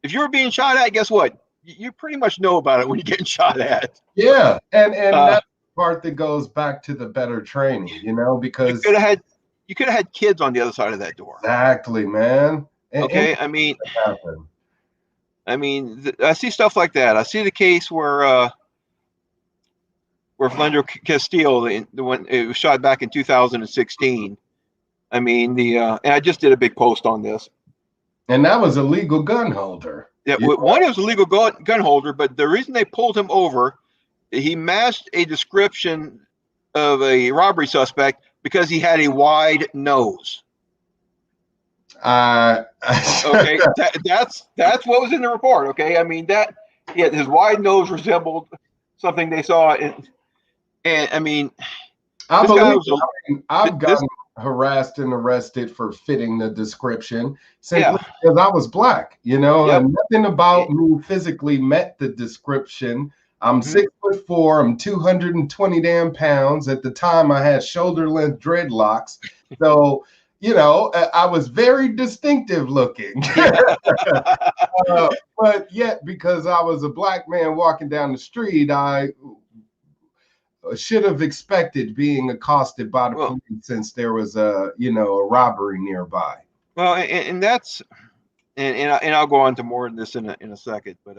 If you're being shot at, guess what? You pretty much know about it when you're getting shot at. Yeah, and that's the part that goes back to the better training, you know, because you could have had kids on the other side of that door. Exactly, man. Okay, I mean, I see stuff like that. I see the case where Philando Castile, it was shot back in 2016. I mean, and I just did a big post on this. And that was a legal gun holder. Yeah, one was a legal gun holder, but the reason they pulled him over, he matched a description of a robbery suspect because he had a wide nose. Okay, that's what was in the report. Okay, I mean his wide nose resembled something they saw, and I mean, I've gotten harassed and arrested for fitting the description simply because I was black, you know, and nothing about me physically met the description. I'm 6'4", I'm 220 damn pounds. At the time I had shoulder length dreadlocks. So, I was very distinctive looking. But yet, because I was a black man walking down the street, I should have expected being accosted by the police since there was a robbery nearby. Well, and that's and I'll go on to more of this in a second, but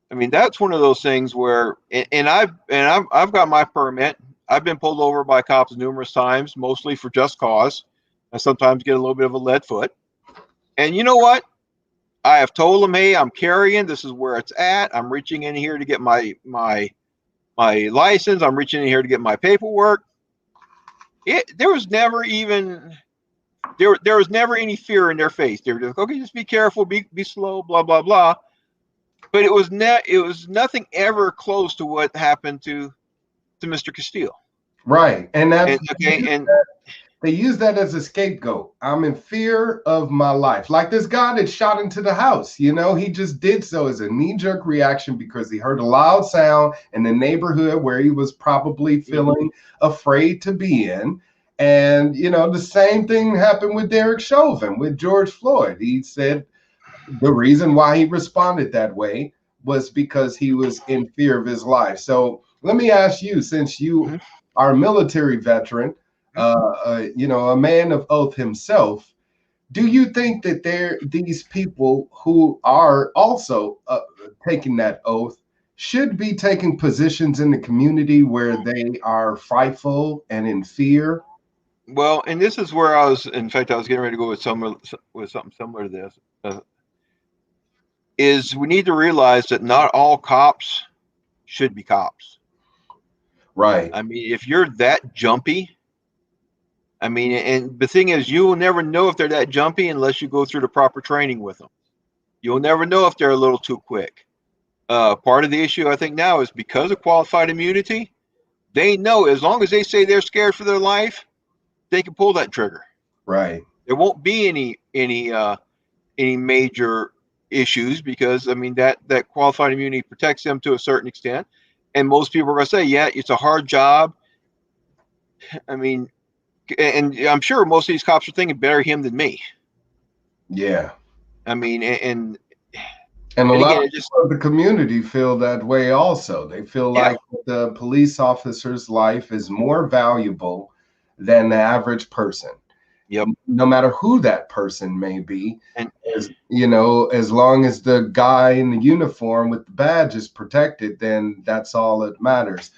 I mean that's one of those things where I've got my permit. I've been pulled over by cops numerous times, mostly for just cause. I sometimes get a little bit of a lead foot. And you know what? I have told them, hey, I'm carrying. This is where it's at. I'm reaching in here to get my license. I'm reaching in here to get my paperwork. There was never any fear in their face. They were just, okay, just be careful, be slow, blah blah blah. But it was nothing ever close to what happened to Mr. Castillo. Right, and they use that as a scapegoat. I'm in fear of my life. Like this guy that shot into the house, he just did so as a knee-jerk reaction because he heard a loud sound in the neighborhood where he was probably feeling afraid to be in. And, the same thing happened with Derek Chauvin, with George Floyd. He said the reason why he responded that way was because he was in fear of his life. So let me ask you, since you are a military veteran, a man of oath himself, do you think that these people who are also taking that oath should be taking positions in the community where they are frightful and in fear? Well, and this is where I was getting ready to go with something similar to this. Is we need to realize that not all cops should be cops. Right. I mean, if you're that jumpy, I mean, and the thing is, you will never know if they're that jumpy unless you go through the proper training with them. You'll never know if they're a little too quick. Part of the issue, I think, now is because of qualified immunity, they know as long as they say they're scared for their life, they can pull that trigger. Right. There won't be any major issues because, I mean, that qualified immunity protects them to a certain extent. And most people are going to say, yeah, it's a hard job. I mean, and I'm sure most of these cops are thinking better him than me. Yeah. I mean, and a lot of the community feel that way also. They feel like the police officer's life is more valuable than the average person. Yep. No matter who that person may be. And as long as the guy in the uniform with the badge is protected, then that's all that matters.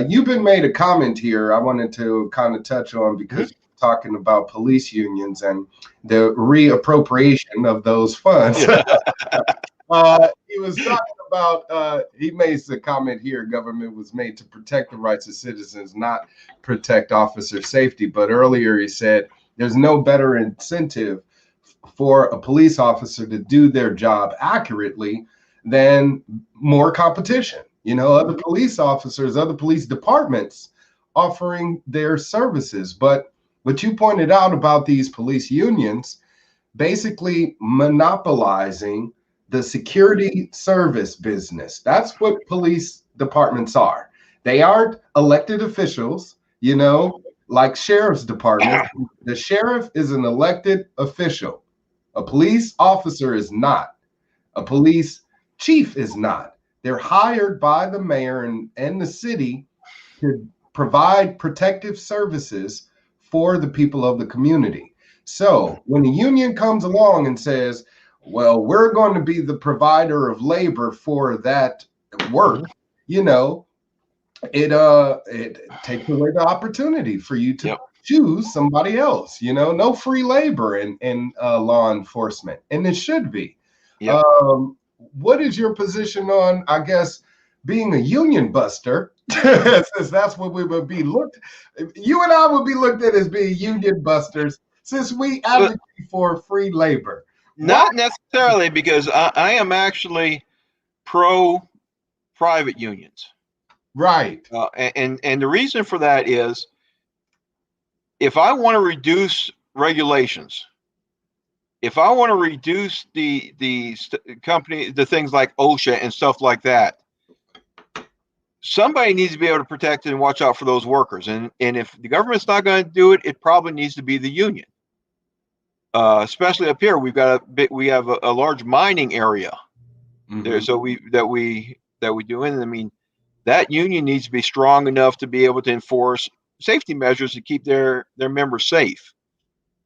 You've been made a comment here I wanted to kind of touch on because you're talking about police unions and the reappropriation of those funds. He was talking about, he makes a comment here, government was made to protect the rights of citizens, not protect officer safety. But earlier he said, there's no better incentive for a police officer to do their job accurately than more competition. Other police officers, other police departments offering their services. But what you pointed out about these police unions, basically monopolizing the security service business. That's what police departments are. They aren't elected officials, like sheriff's department. The sheriff is an elected official. A police officer is not. A police chief is not. They're hired by the mayor and the city to provide protective services for the people of the community. So when a union comes along and says, well, we're going to be the provider of labor for that work, it takes away the opportunity for you to choose somebody else. No free labor in law enforcement, and it should be. What is your position on, I guess, being a union buster? Since that's what we would be looked. You and I would be looked at as being union busters since we advocate for free labor. Not necessarily, because I am actually pro private unions. Right. And the reason for that is, if I want to reduce regulations, if I want to reduce the company, the things like OSHA and stuff like that, somebody needs to be able to protect and watch out for those workers. And if the government's not going to do it, it probably needs to be the union. Especially up here, we have a large mining area there, so we do. And I mean, that union needs to be strong enough to be able to enforce safety measures to keep their members safe.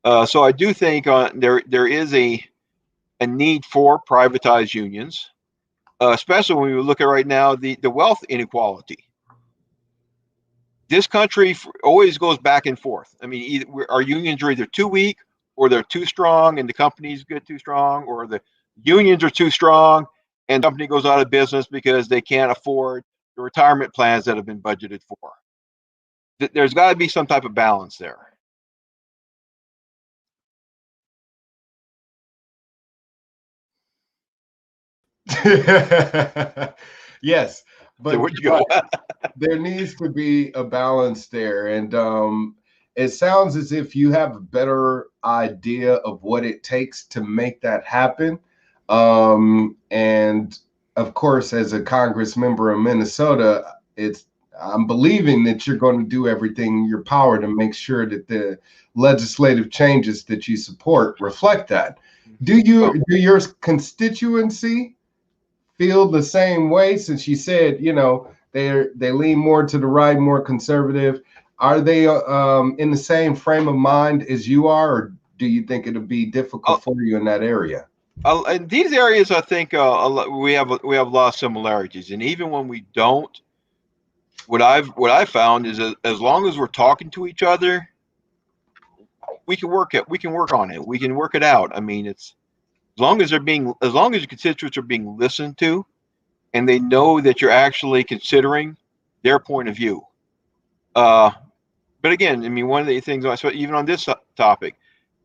So I do think there is a need for privatized unions, especially when we look at right now the wealth inequality. This country always goes back and forth. I mean, our unions are either too weak or they're too strong and the companies get too strong, or the unions are too strong and the company goes out of business because they can't afford the retirement plans that have been budgeted for. There's got to be some type of balance there. Yes, but So where'd you go? there needs to be a balance there. And it sounds as if you have a better idea of what it takes to make that happen. And of course, as a Congress member of Minnesota, I'm believing that you're going to do everything in your power to make sure that the legislative changes that you support reflect that. Do your constituency feel the same way? Since you said, they lean more to the right, more conservative, are they in the same frame of mind as you are, or do you think it'll be difficult for you in that area? In these areas, I think we have a lot of similarities, and even when we don't, what I've found is that as long as we're talking to each other, we can work on it. We can work it out. I mean, it's as long as your constituents are being listened to, and they know that you're actually considering their point of view. But again, I mean, one of the things, even on this topic,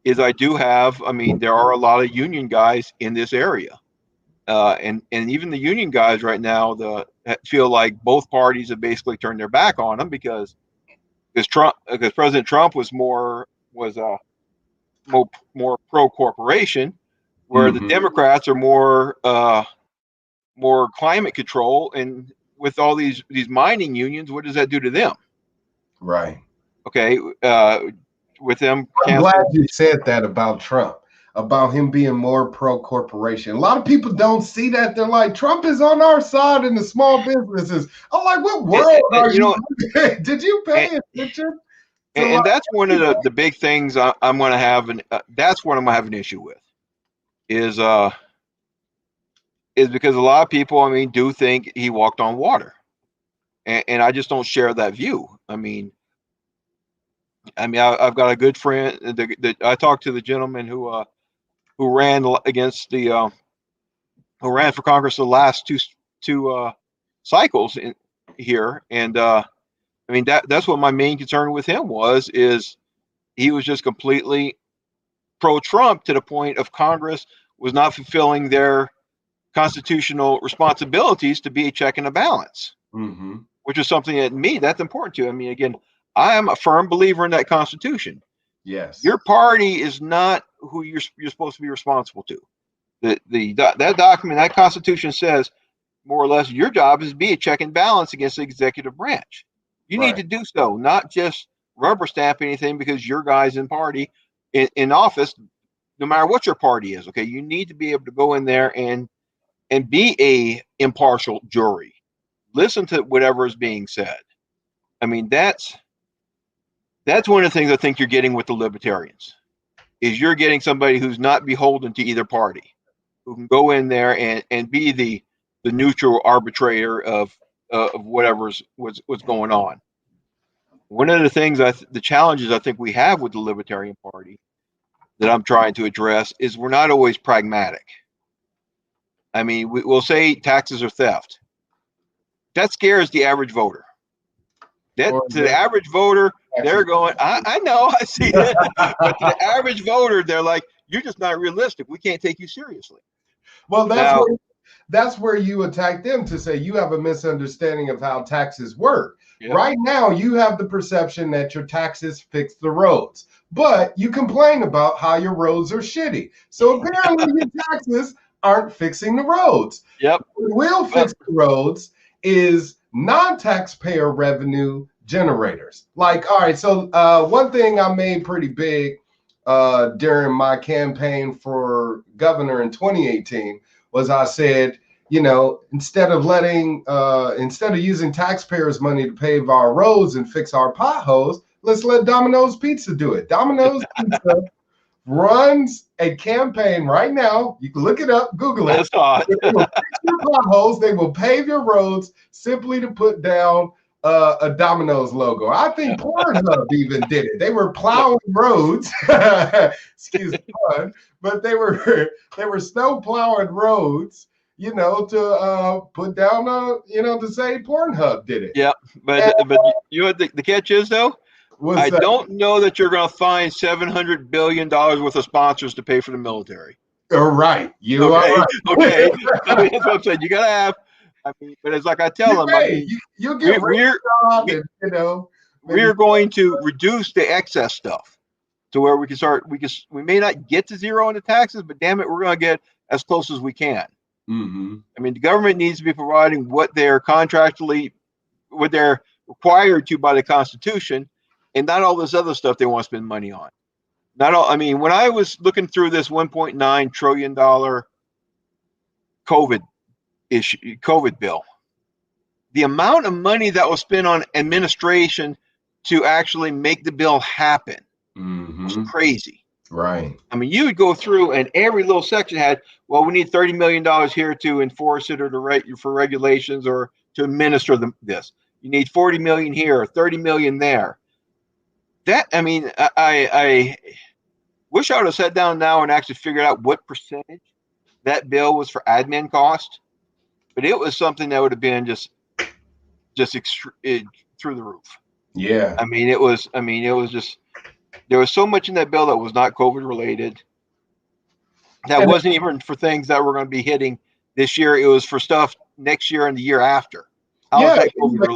is there are a lot of union guys in this area. And even the union guys right now feel like both parties have basically turned their back on them because President Trump was more pro corporation, where the Democrats are more climate control. And with all these mining unions, what does that do to them? Right. Okay. With them, I'm glad you said that about Trump, about him being more pro corporation. A lot of people don't see that. They're like, Trump is on our side in the small businesses. I'm like, what world are you? Did you pay attention? And that's one of the big things I'm going to have, and that's what I'm going to have an issue with. Is because a lot of people, I mean, do think he walked on water, and I just don't share that view. I mean, I've got a good friend that I talked to, the gentleman who ran against who ran for Congress the last two cycles here, and I mean that's what my main concern with him is he was just completely pro-Trump to the point of Congress was not fulfilling their constitutional responsibilities to be a check and a balance, which is something that's important to. I mean, again, I am a firm believer in that Constitution. Yes. Your party is not who you're supposed to be responsible to. That document, that Constitution says more or less your job is to be a check and balance against the executive branch. You need to do so, not just rubber stamp anything because your guy's in office, no matter what your party is. Okay, you need to be able to go in there and be a impartial jury. Listen to whatever is being said. I mean, that's one of the things I think you're getting with the libertarians, is you're getting somebody who's not beholden to either party, who can go in there and be the neutral arbitrator of what's going on. One of the things the challenges I think we have with the Libertarian Party that I'm trying to address is we're not always pragmatic. I mean, we'll say taxes are theft. That scares the average voter. To the average voter, they're going, I know, I see it. But to the average voter, they're like, you're just not realistic. We can't take you seriously. Well, that's where you attack them to say you have a misunderstanding of how taxes work. Yeah. Right now, you have the perception that your taxes fix the roads, but you complain about how your roads are shitty. So apparently your taxes aren't fixing the roads. Yep. What will fix the roads is non-taxpayer revenue generators. Like, all right, so one thing I made pretty big during my campaign for governor in 2018 was I said, instead of using taxpayers' money to pave our roads and fix our potholes, let's let Domino's Pizza do it. Domino's Pizza runs a campaign right now. You can look it up, Google it. I saw it. They will fix your potholes. They will pave your roads simply to put down a Domino's logo. I think Pornhub even did it. They were plowing roads. Excuse the pun, but they were snow plowing roads. To put down to say Pornhub did it. Yeah, but you know what the catch is though? I don't know that you're going to find $700 billion worth of sponsors to pay for the military. You're right. You are right. Okay. I mean, that's what I'm saying. You got to have. I mean, but it's like I tell them. I mean, you'll get we're going to reduce the excess stuff to where we can start. We may not get to zero in the taxes, but damn it, we're going to get as close as we can. Mm-hmm. I mean, the government needs to be providing what they're required to by the Constitution. And not all this other stuff they want to spend money on. Not all. I mean, when I was looking through this $1.9 trillion COVID bill, the amount of money that was spent on administration to actually make the bill happen was crazy. Right. I mean, you would go through and every little section had, well, we need $30 million here to enforce it or for regulations or to administer this. You need 40 million here, 30 million there. That, I mean, I wish I would have sat down now and actually figured out what percentage that bill was for admin cost, but it was something that would have been just through the roof. Yeah. I mean, it was just, there was so much in that bill that was not COVID related. That wasn't even for things that were going to be hitting this year. It was for stuff next year and the year after. They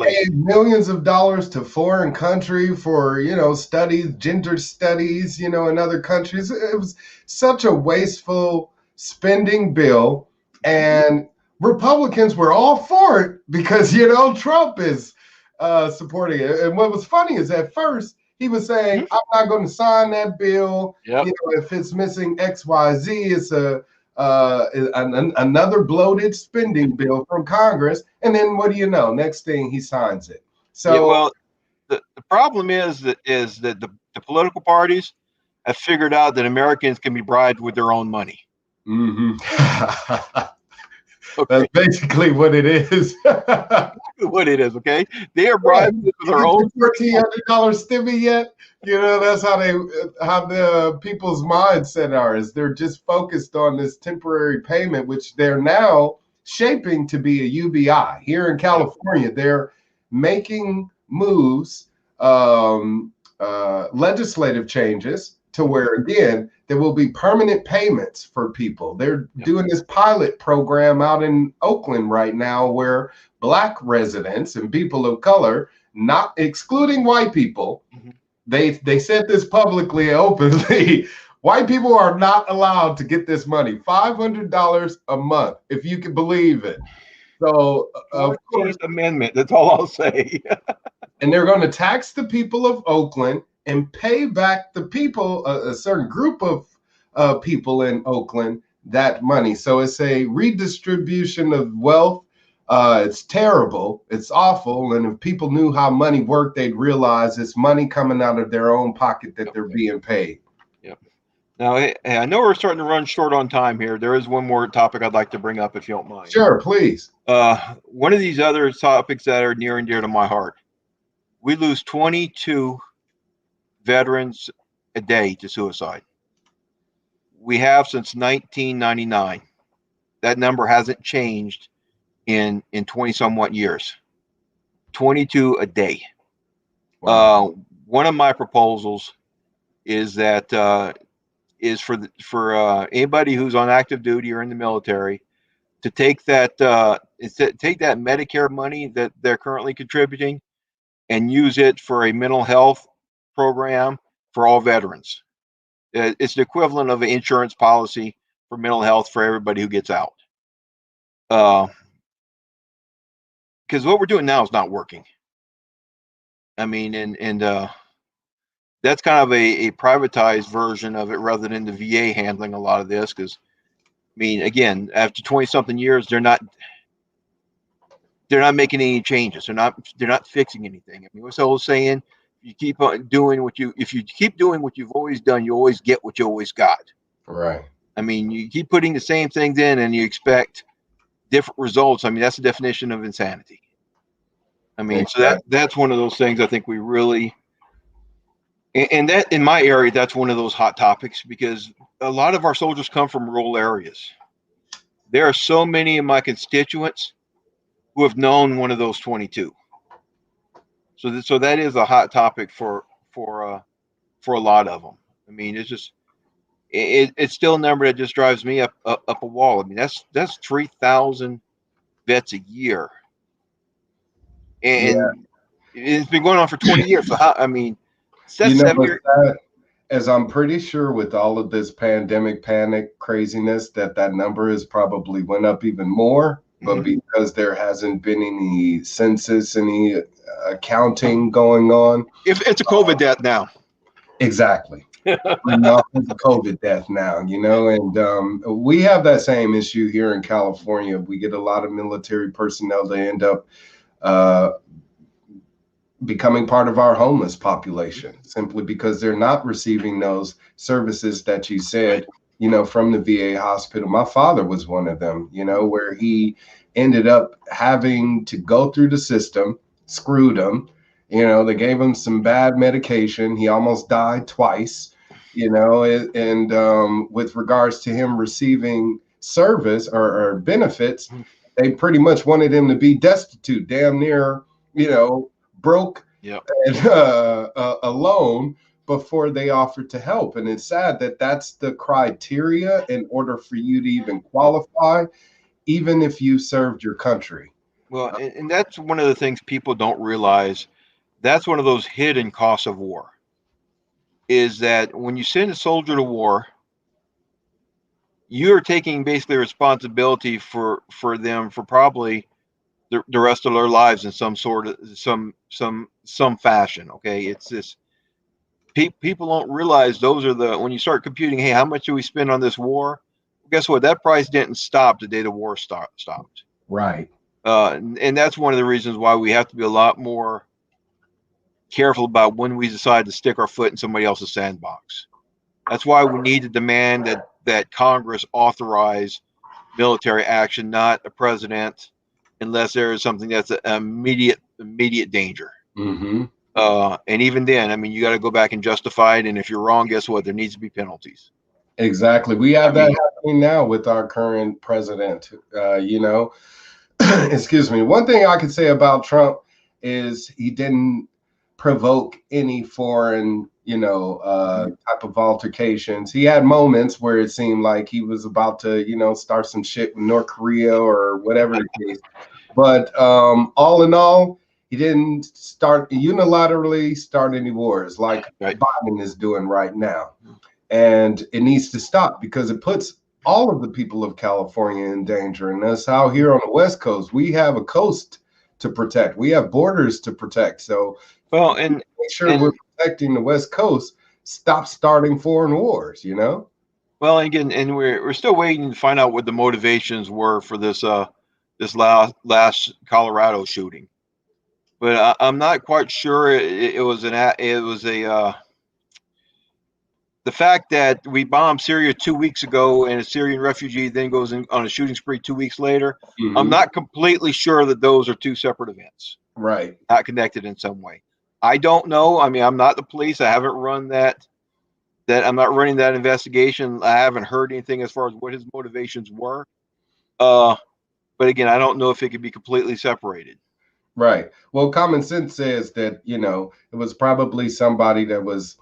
paid millions of dollars to foreign country for, studies, gender studies, in other countries. It was such a wasteful spending bill. And Republicans were all for it because, Trump is supporting it. And what was funny is at first he was saying, I'm not going to sign that bill. Yep. If it's missing X, Y, Z, it's another bloated spending bill from Congress, and then what do you know? Next thing he signs it. So, yeah, well, the problem is that the political parties have figured out that Americans can be bribed with their own money. Mm-hmm. Okay. That's basically what it is. What it is, okay? They are bribed with their own $1,400 stimmy yet? That's how the people's mindset are. Is they're just focused on this temporary payment, which they're now shaping to be a UBI. Here in California, they're making moves, legislative changes to where, again, there will be permanent payments for people. They're doing this pilot program out in Oakland right now where Black residents and people of color, not excluding white people, they said this publicly, openly, white people are not allowed to get this money, $500 a month, if you can believe it. So, of course, amendment, that's all I'll say. And they're going to tax the people of Oakland and pay back the people, a certain group of people in Oakland, that money. So it's a redistribution of wealth. It's terrible. It's awful. And if people knew how money worked, they'd realize it's money coming out of their own pocket that they're being paid. Yep. Now, I know we're starting to run short on time here. There is one more topic I'd like to bring up, if you don't mind. Sure, please. One of these other topics that are near and dear to my heart. We lose 22 veterans a day to suicide. We have since 1999. That number hasn't changed in 20 somewhat years. 22 a day. Wow. One of my proposals is that is for anybody who's on active duty or in the military to take that Medicare money that they're currently contributing and use it for a mental health program for all veterans. It's the equivalent of an insurance policy for mental health for everybody who gets out. Because what we're doing now is not working. I mean, and that's kind of a privatized version of it rather than the VA handling a lot of this. Because I mean, again, after 20-something years, they're not making any changes. They're not fixing anything. I mean, what's the old saying? You keep on doing if you keep doing what you've always done, you always get what you always got. Right. I mean, you keep putting the same things in and you expect different results. I mean, that's the definition of insanity. I mean, Exactly. so that's one of those things I think we really, and that in my area, that's one of those hot topics because a lot of our soldiers come from rural areas. There are so many of my constituents who have known one of those 22. So that is a hot topic for a lot of them. I mean, it's just it's still a number that just drives me up a wall. I mean, that's 3,000 vets a year, and it's been going on for 20 years. So how? I mean, that's You know, 7 years. as I'm pretty sure with all of this pandemic panic craziness that number has probably went up even more, but because there hasn't been any census, any accounting going on. If it's a COVID death now. Exactly. Enough is a COVID death now, you know, and we have that same issue here in California. We get a lot of military personnel that end up becoming part of our homeless population simply because they're not receiving those services that you said, you know, from the VA hospital. My father was one of them, you know, where he ended up having to go through the system, screwed him. You know, they gave him some bad medication. He almost died twice, you know, and with regards to him receiving service or benefits, they pretty much wanted him to be destitute, damn near, you know, broke and alone before they offered to help. And it's sad that that's the criteria in order for you to even qualify, even if you served your country. Well, and that's one of the things people don't realize. That's one of those hidden costs of war. Is that when you send a soldier to war, you're taking basically responsibility for them for probably the rest of their lives in some sort of some fashion. Okay, it's this. People don't realize those are when you start computing. Hey, how much do we spend on this war? Guess what? That price didn't stop the day the war stopped. Right. And that's one of the reasons why we have to be a lot more careful about when we decide to stick our foot in somebody else's sandbox. That's why we need to demand that Congress authorize military action, not a president, unless there is something that's an immediate danger. And even then, I mean, you got to go back and justify it. And if you're wrong, guess what? There needs to be penalties. Exactly. We have that happening now with our current president. You know, excuse me. One thing I could say about Trump is he didn't provoke any foreign, you know, type of altercations. He had moments where it seemed like he was about to, you know, start some shit with North Korea or whatever the case. But all in all, he didn't unilaterally start any wars like Biden is doing right now. And it needs to stop because it puts all of the people of California in danger. And that's how here on the West Coast, we have a coast to protect. We have borders to protect. So and make sure we're protecting the West Coast. Stop starting foreign wars, you know? Well, again, and we're still waiting to find out what the motivations were for this last Colorado shooting. But I'm not quite sure it was the fact that we bombed Syria 2 weeks ago and a Syrian refugee then goes on a shooting spree 2 weeks later. I'm not completely sure that those are two separate events. Right. Not connected in some way. I don't know. I mean, I'm not the police. I haven't run that I'm not running that investigation. I haven't heard anything as far as what his motivations were. But again, I don't know if it could be completely separated. Right. Well, common sense says that, you know, it was probably somebody that was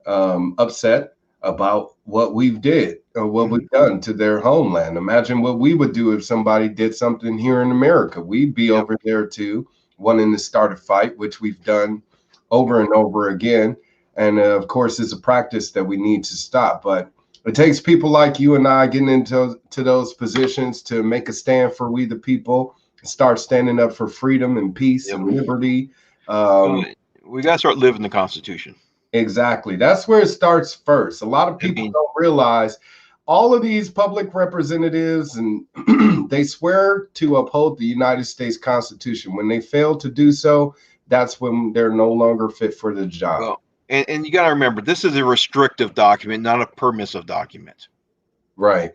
upset about what we've did or what we've done to their homeland. Imagine what we would do if somebody did something here in America. We'd be over there too, wanting to start a fight, which we've done over and over again. And of course, it's a practice that we need to stop. But it takes people like you and I getting into those positions to make a stand for we the people, start standing up for freedom and peace and liberty. We got to start living the Constitution. Exactly. That's where it starts first. A lot of I people mean, don't realize all of these public representatives and they swear to uphold the United States Constitution. When they fail to do so, that's when they're no longer fit for the job. well, and you got to remember, this is a restrictive document, not a permissive document. Right.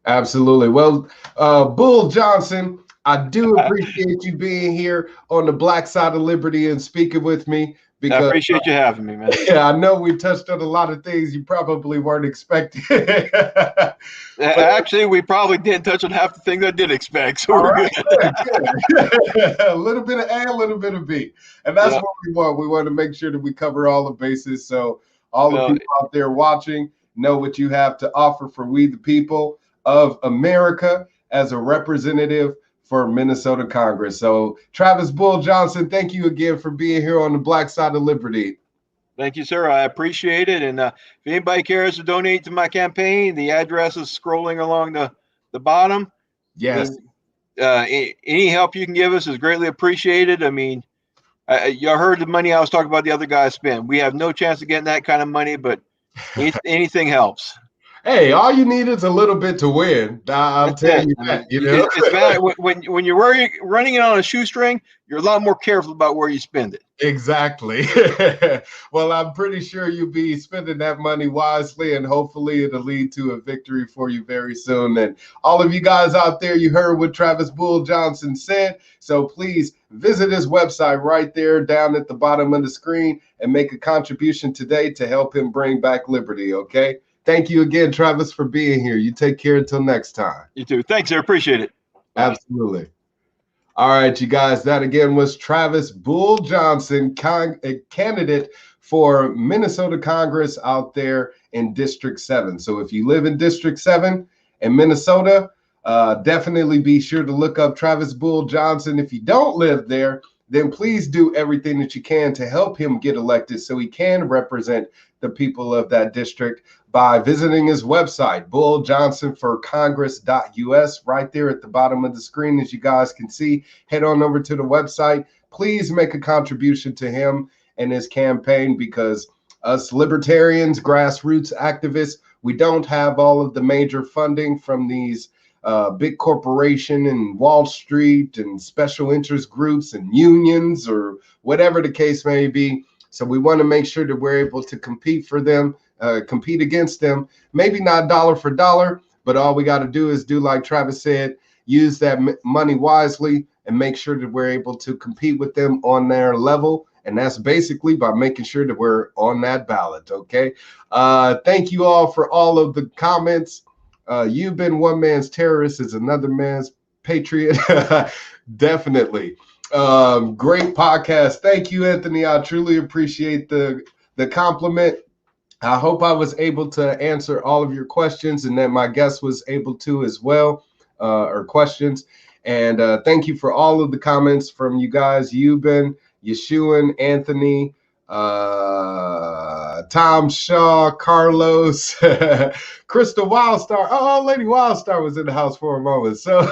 Absolutely. Well, Bull Johnson, I do appreciate you being here on the Black Side of Liberty and speaking with me I because appreciate you having me, man. yeah, I know we touched on a lot of things you probably weren't expecting. But Actually, we probably didn't touch on half the things I did expect, so all we're right, good. good. A little bit of A, a little bit of B. And that's Yeah. what we want. We want to make sure that we cover all the bases. So all the people out there watching know what you have to offer for we the people of America as a representative for Minnesota Congress. So Travis Bull Johnson, thank you again for being here on the Black Side of Liberty. Thank you, sir. I appreciate it. And if anybody cares to donate to my campaign, the address is scrolling along the bottom. Yes. I mean, any help you can give us is greatly appreciated. I mean, you heard the money I was talking about the other guys spend. We have no chance of getting that kind of money, but anything helps. Hey, all you need is a little bit to win. I'll That's tell it. you I that, mean, you know. it's bad when you're running it on a shoestring. You're a lot more careful about where you spend it. Exactly. Well, I'm pretty sure you'll be spending that money wisely, and hopefully it'll lead to a victory for you very soon. And all of you guys out there, you heard what Travis Bull Johnson said. So please visit his website right there down at the bottom of the screen and make a contribution today to help him bring back liberty, okay? Thank you again, Travis, for being here. You take care until next time. You too. Thanks, sir. Appreciate it. Bye. Absolutely. All right, you guys, that again was Travis Bull Johnson, a candidate for Minnesota Congress out there in District 7. So if you live in District 7 in Minnesota, definitely be sure to look up Travis Bull Johnson. If you don't live there, then please do everything that you can to help him get elected so he can represent the people of that district by visiting his website, bulljohnsonforcongress.us, right there at the bottom of the screen, as you guys can see. Head on over to the website. Please make a contribution to him and his campaign, because us libertarians, grassroots activists, we don't have all of the major funding from these big corporation and Wall Street and special interest groups and unions or whatever the case may be. So we want to make sure that we're able to compete for them, compete against them, maybe not dollar for dollar, but all we got to do is do like Travis said, use that money wisely and make sure that we're able to compete with them on their level. And that's basically by making sure that we're on that ballot. Okay. Thank you all for all of the comments. You've been one man's terrorist is another man's patriot. Definitely. Great podcast. Thank you, Anthony. I truly appreciate the compliment. I hope I was able to answer all of your questions and that my guest was able to as well, or questions. And thank you for all of the comments from you guys. Euban, Yeshuan, Anthony, Tom Shaw, Carlos, Crystal Wildstar. Oh, Lady Wildstar was in the house for a moment. So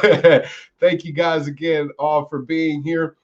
thank you guys again all for being here.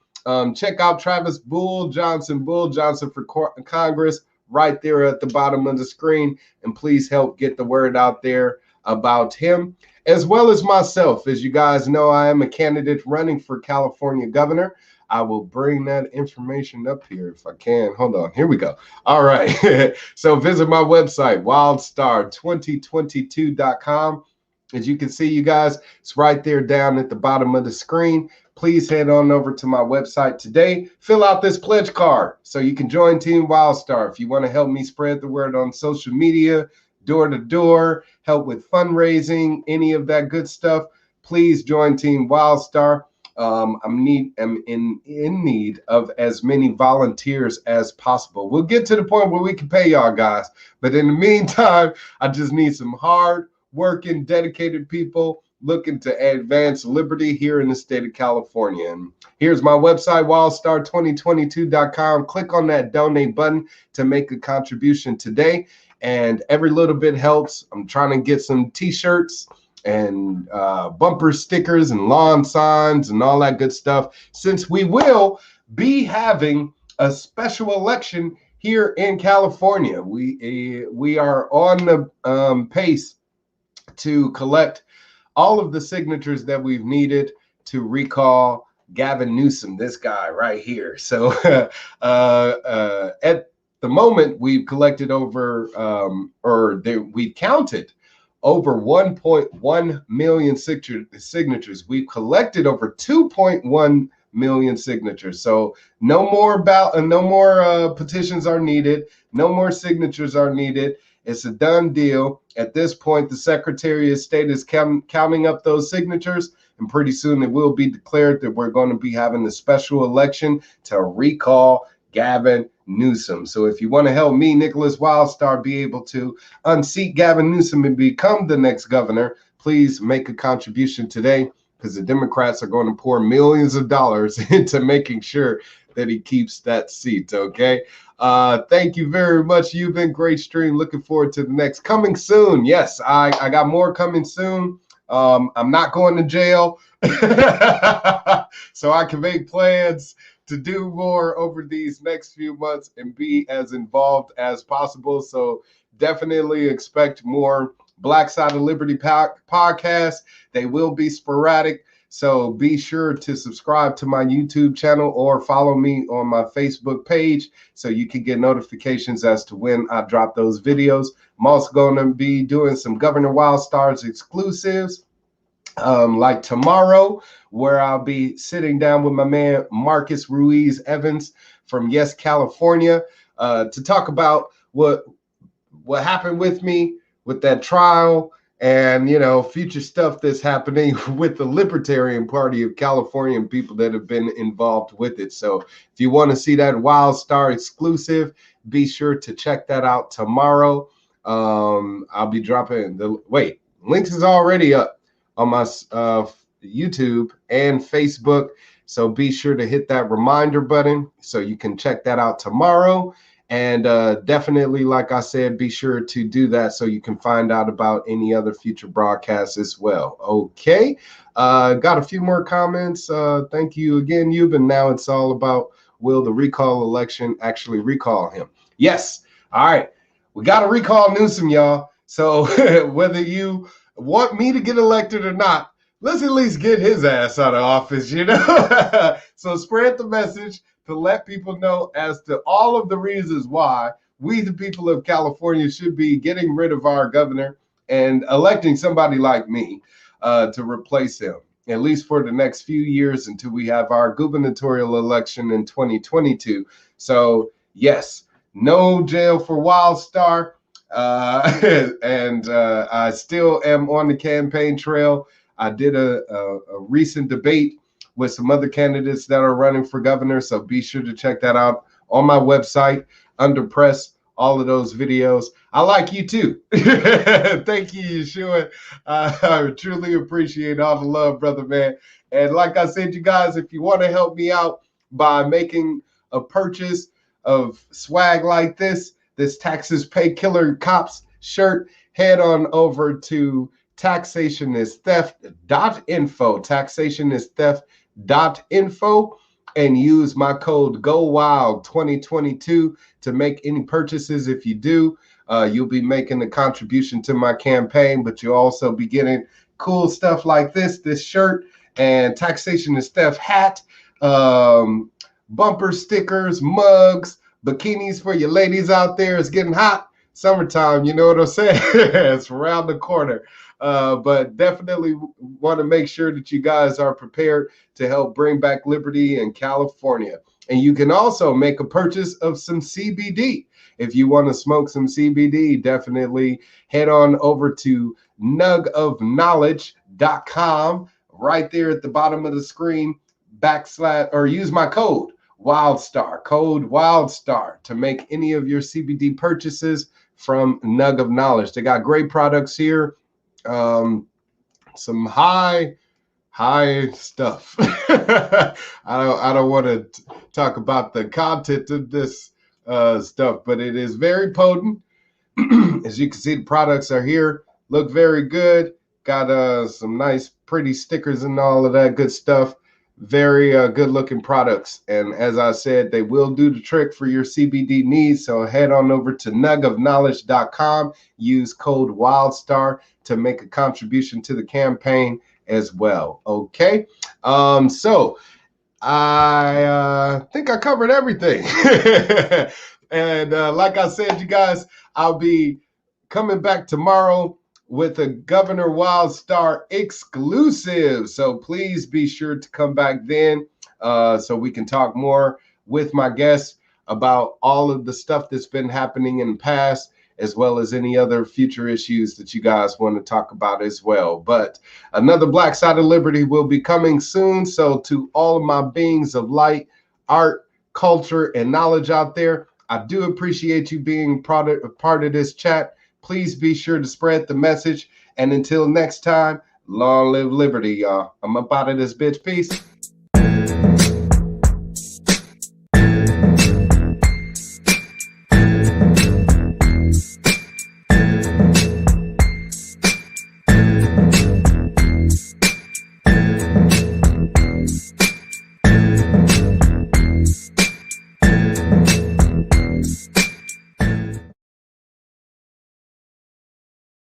Check out Travis Bull Johnson for Congress right there at the bottom of the screen. And please help get the word out there about him, as well as myself. As you guys know, I am a candidate running for California governor. I will bring that information up here if I can. Hold on. Here we go. All right. So visit my website, wildstar2022.com. As you can see, you guys, it's right there down at the bottom of the screen. Please head on over to my website today. Fill out this pledge card so you can join Team Wildstar. If you want to help me spread the word on social media, door to door, help with fundraising, any of that good stuff, please join Team Wildstar. I'm in need of as many volunteers as possible. We'll get to the point where we can pay y'all guys, but in the meantime, I just need some hard working, dedicated people looking to advance liberty here in the state of California. And here's my website, wildstar2022.com. Click on that donate button to make a contribution today, and every little bit helps. I'm trying to get some t-shirts and bumper stickers and lawn signs and all that good stuff, since we will be having a special election here in California. We are on the pace to collect all of the signatures that we've needed to recall Gavin Newsom, this guy right here. So at the moment, we've collected over, we've counted over 1.1 million signatures. We've collected over 2.1 million signatures. So no more petitions are needed. No more signatures are needed. It's a done deal. At this point, the Secretary of State is counting up those signatures, and pretty soon it will be declared that we're going to be having a special election to recall Gavin Newsom. So if you want to help me, Nicholas Wildstar, be able to unseat Gavin Newsom and become the next governor, please make a contribution today, because the Democrats are going to pour millions of dollars into making sure that he keeps that seat, okay? Thank you very much. You've been great stream. Looking forward to the next. Coming soon. Yes, I got more coming soon. I'm not going to jail, so I can make plans to do more over these next few months and be as involved as possible. So definitely expect more Black Side of Liberty podcasts. They will be sporadic. So be sure to subscribe to my YouTube channel or follow me on my Facebook page so you can get notifications as to when I drop those videos. I'm also going to be doing some Governor Wildstar's exclusives, like tomorrow, where I'll be sitting down with my man Marcus Ruiz Evans from Yes California to talk about what happened with me with that trial, and, you know, future stuff that's happening with the Libertarian Party of California and people that have been involved with it. So if you want to see that Wildstar exclusive, be sure to check that out tomorrow. I'll be dropping links is already up on my YouTube and Facebook. So be sure to hit that reminder button so you can check that out tomorrow. And definitely, like I said, be sure to do that so you can find out about any other future broadcasts as well. Okay. Got a few more comments. Thank you again, Euban. Now it's all about, will the recall election actually recall him? Yes. All right. We got to recall Newsom, y'all. So whether you want me to get elected or not, let's at least get his ass out of office, you know? So spread the message to let people know as to all of the reasons why we, the people of California, should be getting rid of our governor and electing somebody like me to replace him, at least for the next few years until we have our gubernatorial election in 2022. So, yes, no jail for Wildstar. And I still am on the campaign trail. I did a recent debate with some other candidates that are running for governor. So be sure to check that out on my website under press, all of those videos. I like you too. Thank you, Yeshua. I truly appreciate all the love, brother, man. And like I said, you guys, if you want to help me out by making a purchase of swag like this Taxes Pay Killer Cops shirt, head on over to taxationistheft.info, taxationistheft.info, and use my code GOWILD2022 to make any purchases. If you do, you'll be making a contribution to my campaign, but you'll also be getting cool stuff like this shirt and Taxation is Theft hat, bumper stickers, mugs, bikinis for your ladies out there. It's getting hot. Summertime, you know what I'm saying? It's around the corner. But definitely want to make sure that you guys are prepared to help bring back liberty in California. And you can also make a purchase of some CBD. If you want to smoke some CBD, definitely head on over to nugofknowledge.com, right there at the bottom of the screen, or use my code WILDSTAR, to make any of your CBD purchases from Nug of Knowledge. They got great products here. Some high stuff. I don't want to talk about the content of this stuff, but it is very potent. As you can see, the products are here, look very good. Got some nice pretty stickers and all of that good stuff. very good looking products. And as I said, they will do the trick for your CBD needs. So head on over to nugofknowledge.com, use code Wildstar to make a contribution to the campaign as well. Okay. So I think I covered everything. And like I said, you guys, I'll be coming back tomorrow with a Governor Wildstar exclusive. So please be sure to come back then so we can talk more with my guests about all of the stuff that's been happening in the past, as well as any other future issues that you guys want to talk about as well. But another Black Side of Liberty will be coming soon. So to all of my beings of light, art, culture, and knowledge out there, I do appreciate you being part of this chat. Please be sure to spread the message. And until next time, long live liberty, y'all. I'm up out of this bitch. Peace.